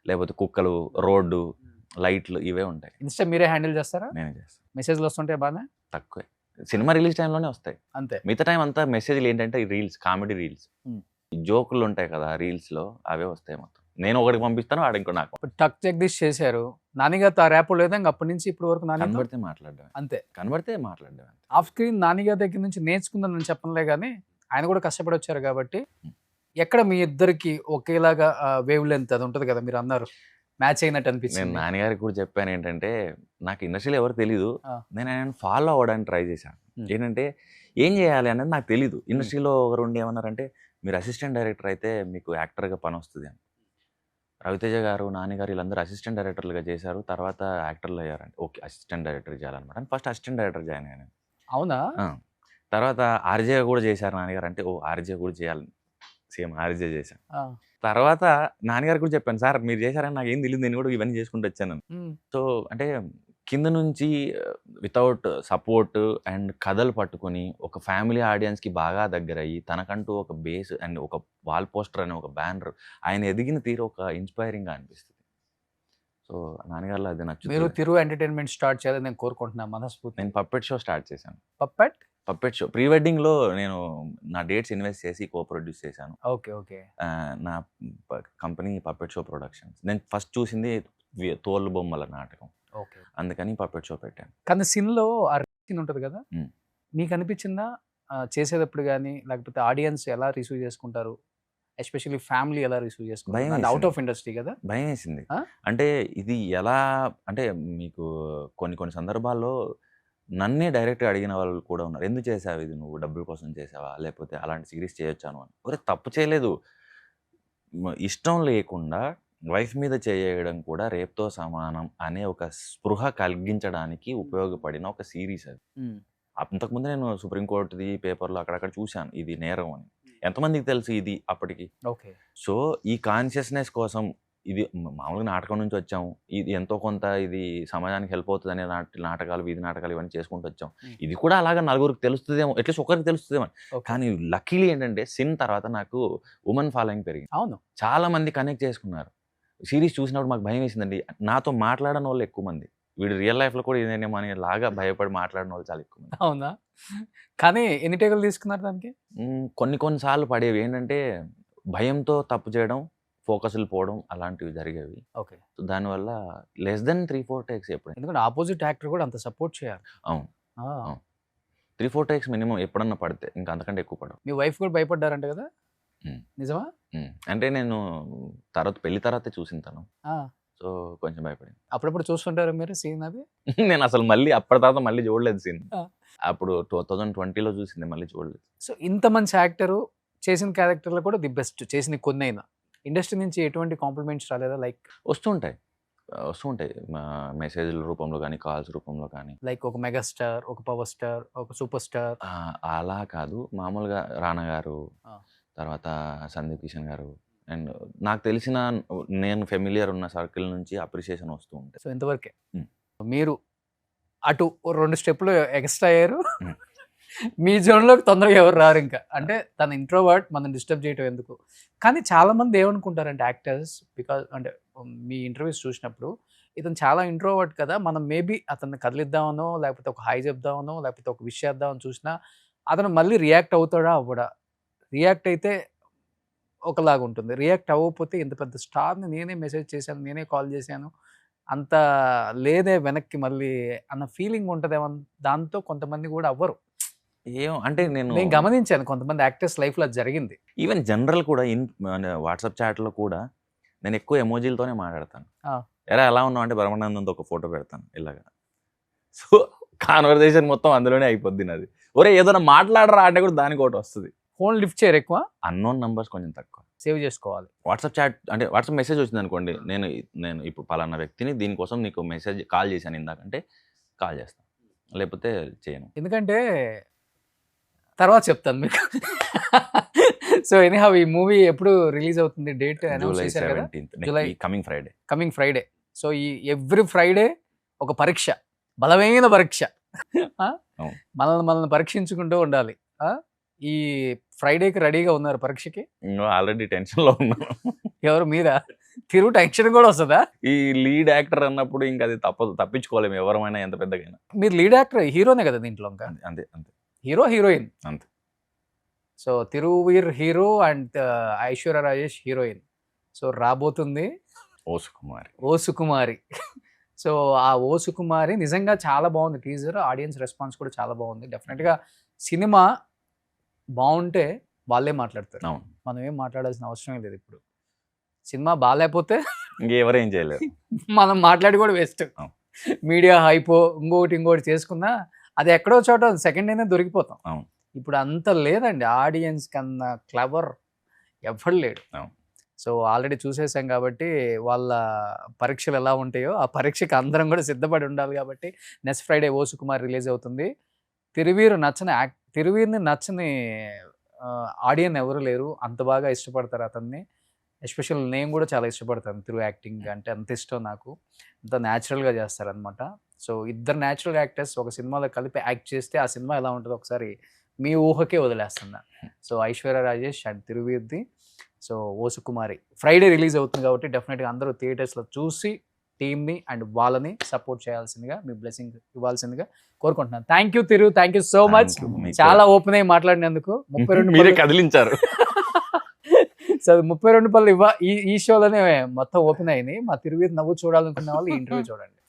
లేకపోతే కుక్కలు, రోడ్డు, లైట్లు, ఇవే ఉంటాయి. ఇన్స్టా మీరే హ్యాండిల్ చేస్తారా? నేనే చేస్తాను. మెసేజ్లు వస్తుంటాయి బాగా తక్కువే. సినిమా రిలీజ్ టైంలోనే వస్తాయి అంతే. మిగతా టైం అంతా మెసేజ్లు ఏంటంటే రీల్స్, కామెడీ రీల్స్, జోకులు ఉంటాయి కదా రీల్స్ లో, అవే వస్తాయి మొత్తం. నేను ఒకటికి పంపిస్తాను, వాడు ఇంకో నాకు. టక్ జగదీష్ చేశారు, నానిగారితో ఆ ర్యాప్ లేదా అప్పటి నుంచి ఇప్పటి వరకు? కనబడితే మాట్లాడడం అంతే. ఆఫ్ స్క్రీన్ నానిగారి దగ్గర నుంచి నేర్చుకుందని నేను చెప్పనులే, కానీ ఆయన కూడా కష్టపడి వచ్చారు కాబట్టి. ఎక్కడ మీ ఇద్దరికి ఒకేలాగా వేవ్ లెంత్ అది ఉంటుంది కదా, మీరు అన్నారు మ్యాచ్ అయినట్టు అనిపించింది? నేను నాన్నగారికి కూడా చెప్పాను ఏంటంటే, నాకు ఇండస్ట్రీలో ఎవరు తెలీదు, నేను ఆయన ఫాలో అవ్వడానికి ట్రై చేశాను. ఏంటంటే ఏం చేయాలి అనేది నాకు తెలీదు. ఇండస్ట్రీలో ఒకరు ఉండి ఏమన్నారంటే, మీరు అసిస్టెంట్ డైరెక్టర్ అయితే మీకు యాక్టర్గా పని వస్తుంది అని. రవితేజ గారు, నాన్నగారు వీళ్ళందరూ అసిస్టెంట్ డైరెక్టర్లుగా చేశారు, తర్వాత యాక్టర్లు అయ్యారంటే ఓకే అసిస్టెంట్ డైరెక్టర్ చేయాలన్నమాట. ఫస్ట్ అసిస్టెంట్ డైరెక్టర్ జాయిన్ అయ్యాను. అవునా? తర్వాత ఆర్జే కూడా చేశారు నాన్నగారు, అంటే ఓ ఆర్జే కూడా చేయాలి, సేమ్ ఆర్జే చేశాను. తర్వాత నాన్నగారు కూడా చెప్పాను, సార్ మీరు చేశారని నాకు ఏం తెలియదు, నేను కూడా ఇవన్నీ చేసుకుంటూ వచ్చాను. సో అంటే కింద నుంచి వితౌట్ సపోర్ట్ అండ్ కథలు పట్టుకొని ఒక ఫ్యామిలీ ఆడియన్స్కి బాగా దగ్గరయ్యి, తనకంటూ ఒక బేస్ అండ్ ఒక వాల్ పోస్టర్ అనే ఒక బ్యానర్, ఆయన ఎదిగిన తీరు ఒక ఇన్స్పైరింగ్గా అనిపిస్తుంది. సో నాన్నగారులో అది నచ్చుతుంది. మీరు తిరు ఎంటర్టైన్మెంట్ స్టార్ట్ చేయాలని నేను కోరుకుంటున్నాను మనస్ఫూర్తి. నేను పప్పెట్ షో స్టార్ట్ చేశాను. పప్పెట్ షో ప్రీ వెడ్డింగ్లో నేను నా డేట్స్ ఇన్వెస్ట్ చేసి కో ప్రొడ్యూస్ చేశాను. ఓకే. నా కంపెనీ పప్పెట్ షో ప్రొడక్షన్స్. నేను ఫస్ట్ చూసింది తోలు బొమ్మల నాటకం, అందుకని పప్పెట్ షో పెట్టాను. కానీ సీన్లో ఆ సీన్ ఉంటుంది కదా, మీకు అనిపించిందా చేసేటప్పుడు కానీ, లేకపోతే ఆడియన్స్ ఎలా రిసీవ్ చేసుకుంటారు, ఎస్పెషల్లీ ఫ్యామిలీ ఎలా రిసీవ్ చేసుకుంటారు? అవుట్ ఆఫ్ ఇండస్ట్రీ కదా, భయం వేసింది. అంటే ఇది ఎలా అంటే, మీకు కొన్ని సందర్భాల్లో నన్నే డైరెక్ట్గా అడిగిన వాళ్ళు కూడా ఉన్నారు, ఎందుకు చేసావు ఇది, నువ్వు డబ్బుల కోసం చేసావా, లేకపోతే అలాంటి సిరీస్ చేయొచ్చాను అని. ఒరే తప్పు చేయలేదు, ఇష్టం లేకుండా వైఫ్ మీద చేయడం కూడా రేప్తో సమానం అనే ఒక స్పృహ కలిగించడానికి ఉపయోగపడిన ఒక సిరీస్ అది. అంతకుముందు నేను సుప్రీంకోర్టుది పేపర్లో అక్కడక్కడ చూశాను ఇది నేరం అని. ఎంతమందికి తెలుసు ఇది అప్పటికి? సో ఈ కాన్షియస్నెస్ కోసం, ఇది మామూలుగా నాటకం నుంచి వచ్చాము, ఇది ఎంతో కొంత ఇది సమాజానికి హెల్ప్ అవుతుంది అనే నాటకాలు, వీధి నాటకాలు ఇవన్నీ చేసుకుంటూ వచ్చాం. ఇది కూడా అలాగా నలుగురికి తెలుస్తుందేమో, అట్లీస్ట్ ఒకరికి తెలుస్తుందేమో. కానీ లక్కీలీ ఏంటంటే సిన్ తర్వాత నాకు ఉమెన్ ఫాలోయింగ్ పెరిగింది. అవును, చాలా మంది కనెక్ట్ చేసుకున్నారు. సిరీస్ చూసినప్పుడు మాకు భయం వేసిందండి, నాతో మాట్లాడని వాళ్ళు ఎక్కువ మంది, వీడు రియల్ లైఫ్లో కూడా ఇదేనేమో అని లాగా భయపడి మాట్లాడిన వాళ్ళు చాలా ఎక్కువ మంది. అవునా? కానీ ఎన్ని టేకులు తీసుకున్నారు దానికి? కొన్నిసార్లు పడేవి ఏంటంటే, భయంతో తప్పు చేయడం, ఫోకస్లు పోవడం అలాంటివి జరిగేవి. ఓకే. సో దానివల్ల లెస్ దెన్ 3-4 టేక్స్ ఎప్పుడైనా. ఎందుకంటే ఆపోజిట్ యాక్టర్ కూడా అంత సపోర్ట్ చేయాలి. అవును. ఆ, 3-4 టేక్స్ మినిమం ఎప్పుడన్నా పడితే, ఇంకా అంతకంటే ఎక్కువ పడవు. మీ వైఫ్ కూడా భయపడ్డారంట కదా, ఉమ్. నిజమా? అంటే నేను పెళ్లి తర్వాతే చూసిన తను, ఆ, సో కొంచెం భయపడింది. అప్పుడప్పుడు చూస్తుంటారు మీరు సీన్ అది? నేను అసలు మళ్ళీ అప్పటి తర్వాత మళ్ళీ చూడలేదు సీన్. ఆ. అప్పుడు 2020లో చూసింది, మళ్ళీ చూడలేదు. సో ఇంత మంచి యాక్టరు చేసిన క్యారెక్టర్లో కూడా ది బెస్ట్ చేసిన కొన్ని అయినా ఇండస్ట్రీ నుంచి ఎటువంటి కాంప్లిమెంట్స్ రాలేదా? లైక్ వస్తుంటాయి మెసేజ్ల రూపంలో కానీ, కాల్స్ రూపంలో కానీ. లైక్ ఒక మెగాస్టార్, ఒక పవర్ స్టార్, ఒక సూపర్ స్టార్. అలా కాదు, మామూలుగా రానా గారు, ఆ. తర్వాత సందీప్ కిషన్ గారు, అండ్ నాకు తెలిసిన నేను ఫెమిలియర్ ఉన్న సర్కిల్ నుంచి అప్రిషియేషన్ వస్తూ ఉంటాయి. సో ఇంతవరకే. Hmm. మీరు అటు 2 స్టెప్లు ఎక్స్ట్రా అయ్యారు. Hmm. మీ జోన్లోకి తొందరగా ఎవరు రారు ఇంకా. అంటే తన ఇంట్రోవర్ట్, మనం డిస్టర్బ్ చేయటం ఎందుకు. కానీ చాలా మంది ఏమనుకుంటారంటే యాక్టర్స్, బికాజ్ అంటే మీ ఇంటర్వ్యూస్ చూసినప్పుడు ఇతను చాలా ఇంట్రోవర్ట్ కదా, మనం మేబీ అతన్ని కదిలిద్దామనో, లేకపోతే ఒక హాయ్ చెప్దామనో, లేకపోతే ఒక విష్ చేద్దామని చూసినా అతను మళ్ళీ రియాక్ట్ అవుతాడా అవ్వడా? రియాక్ట్ అయితే ఒకలాగా ఉంటుంది, రియాక్ట్ అవ్వకపోతే ఇంత పెద్ద స్టార్ని నేనే మెసేజ్ చేశాను, నేనే కాల్ చేశాను, అంత లేదే వెనక్కి మళ్ళీ అన్న ఫీలింగ్ ఉంటుందేమో. దాంతో కొంతమంది కూడా అవ్వరు. అంటే నేను గమనించాను కొంతమంది యాక్టర్స్ లైఫ్లో అది జరిగింది. ఈవెన్ జనరల్ కూడా వాట్సాప్ చాట్లో కూడా నేను ఎక్కువ ఎమోజీలతోనే మాట్లాడతాను. ఆ. ఎలా ఉన్నావు అంటే బ్రహ్మానందంతో ఒక ఫోటో పెడతాను ఇలాగా. సో కాన్వర్సేషన్ మొత్తం అందులోనే అయిపోద్ది నాది. ఒరే ఏదైనా మాట్లాడరా అంటే కూడా దానికి ఒకటి వస్తుంది. ఫోన్ లిఫ్ట్ చేయరు ఎక్కువ, అన్నోన్ నంబర్స్ కొంచెం తక్కువ. సేవ్ చేసుకోవాలి. వాట్సాప్ చాట్ అంటే వాట్సాప్ మెసేజ్ వచ్చింది అనుకోండి, నేను ఇప్పుడు పలానా వ్యక్తిని దీనికోసం నీకు మెసేజ్ కాల్ చేశాను ఇందాకంటే కాల్ చేస్తాను, లేకపోతే చేయను. ఎందుకంటే తర్వాత చెప్తాను మీకు. సో ఎనీహౌ ఈ మూవీ ఎప్పుడు రిలీజ్ అవుతుంది? డేట్ అనౌన్స్ జూలై చేశారు కదా, 17th, July coming Friday. So ఈ ఎవ్రీ ఫ్రైడే ఒక పరీక్ష, బలమైన పరీక్ష. ఆ? అవును. మనల్ని పరీక్షించుకుంటూ ఉండాలి. ఈ ఫ్రైడేకి రెడీగా ఉన్నారు పరీక్షకి? ఆల్రెడీ టెన్షన్ లో ఉన్నాను. ఎవరు మీరా? తిరుగు టెన్షన్ కూడా వస్తుందా? ఈ లీడ్ యాక్టర్ అన్నప్పుడు ఇంకా అది తప్పదు, తప్పించుకోలేము ఎవరమైనా ఎంత పెద్దగైనా. మీరు లీడ్ యాక్టర్, హీరోనే కదా దీంట్లో? ఇంకా అంతే హీరో హీరోయిన్ అంతే. So Thiruveer hero and Aishwarya Rajesh heroine. So రాబోతుంది ఓ సుకుమారి. సో ఆ ఓ సుకుమారి నిజంగా చాలా బాగుంది టీజర్, ఆడియన్స్ రెస్పాన్స్ కూడా చాలా బాగుంది. డెఫినెట్గా సినిమా బాగుంటే వాళ్ళే మాట్లాడతారు, అవును. మనం ఏం మాట్లాడాల్సిన అవసరం లేదు. ఇప్పుడు సినిమా బాగాలేకపోతే ఇంకెవరేం చేయలేరు, మనం మాట్లాడి కూడా వేస్ట్. అవును. మీడియా హైపో ఇంకోటి చేసుకున్నా అది ఎక్కడో చోట సెకండ్ అయినా దొరికిపోతాం. అవును. ఇప్పుడు అంత లేదండి, ఆడియన్స్ కన్నా క్లవర్ ఎవరు లేడు. అవును. సో ఆల్రెడీ చూసేసాం కాబట్టి వాళ్ళ పరీక్షలు ఎలా ఉంటాయో ఆ పరీక్షకి అందరం కూడా సిద్ధపడి ఉండాలి. కాబట్టి నెక్స్ట్ ఫ్రైడే ఓ సుకుమార్ రిలీజ్ అవుతుంది. తిరువీర్ని నచ్చని ఆడియన్ ఎవరు లేరు, అంత బాగా ఇష్టపడతారు అతన్ని. ఎస్పెషల్ నేను కూడా చాలా ఇష్టపడతాను తిరు యాక్టింగ్ అంటే, అంత ఇష్టం నాకు. అంత న్యాచురల్గా చేస్తారనమాట. సో ఇద్దరు న్యాచురల్ యాక్టర్స్ ఒక సినిమాలో కలిపి యాక్ట్ చేస్తే ఆ సినిమా ఎలా ఉంటుందో ఒకసారి మీ ఊహకే వదిలేస్తున్నా. సో ఐశ్వర్య రాజేష్ అండ్ తిరువీర్ది so O Sukumari Friday release అవుతుంది కాబట్టి డెఫినెట్గా అందరూ థియేటర్స్లో చూసి టీమ్ని అండ్ వాళ్ళని సపోర్ట్ చేయాల్సిందిగా, మీ బ్లెస్సింగ్ ఇవ్వాల్సిందిగా కోరుకుంటున్నాను. Thank you Thiru, thank you so much. చాలా ఓపెన్ అయ్యి మాట్లాడినందుకు. 32 మీరే కదిలించారు. సో 32 పళ్ళు ఈ షోలోనే మొత్తం ఓపెన్ అయినాయి. మా తిరువీర్ నవ్వు చూడాలనుకునే వాళ్ళు ఈ ఇంటర్వ్యూ చూడండి.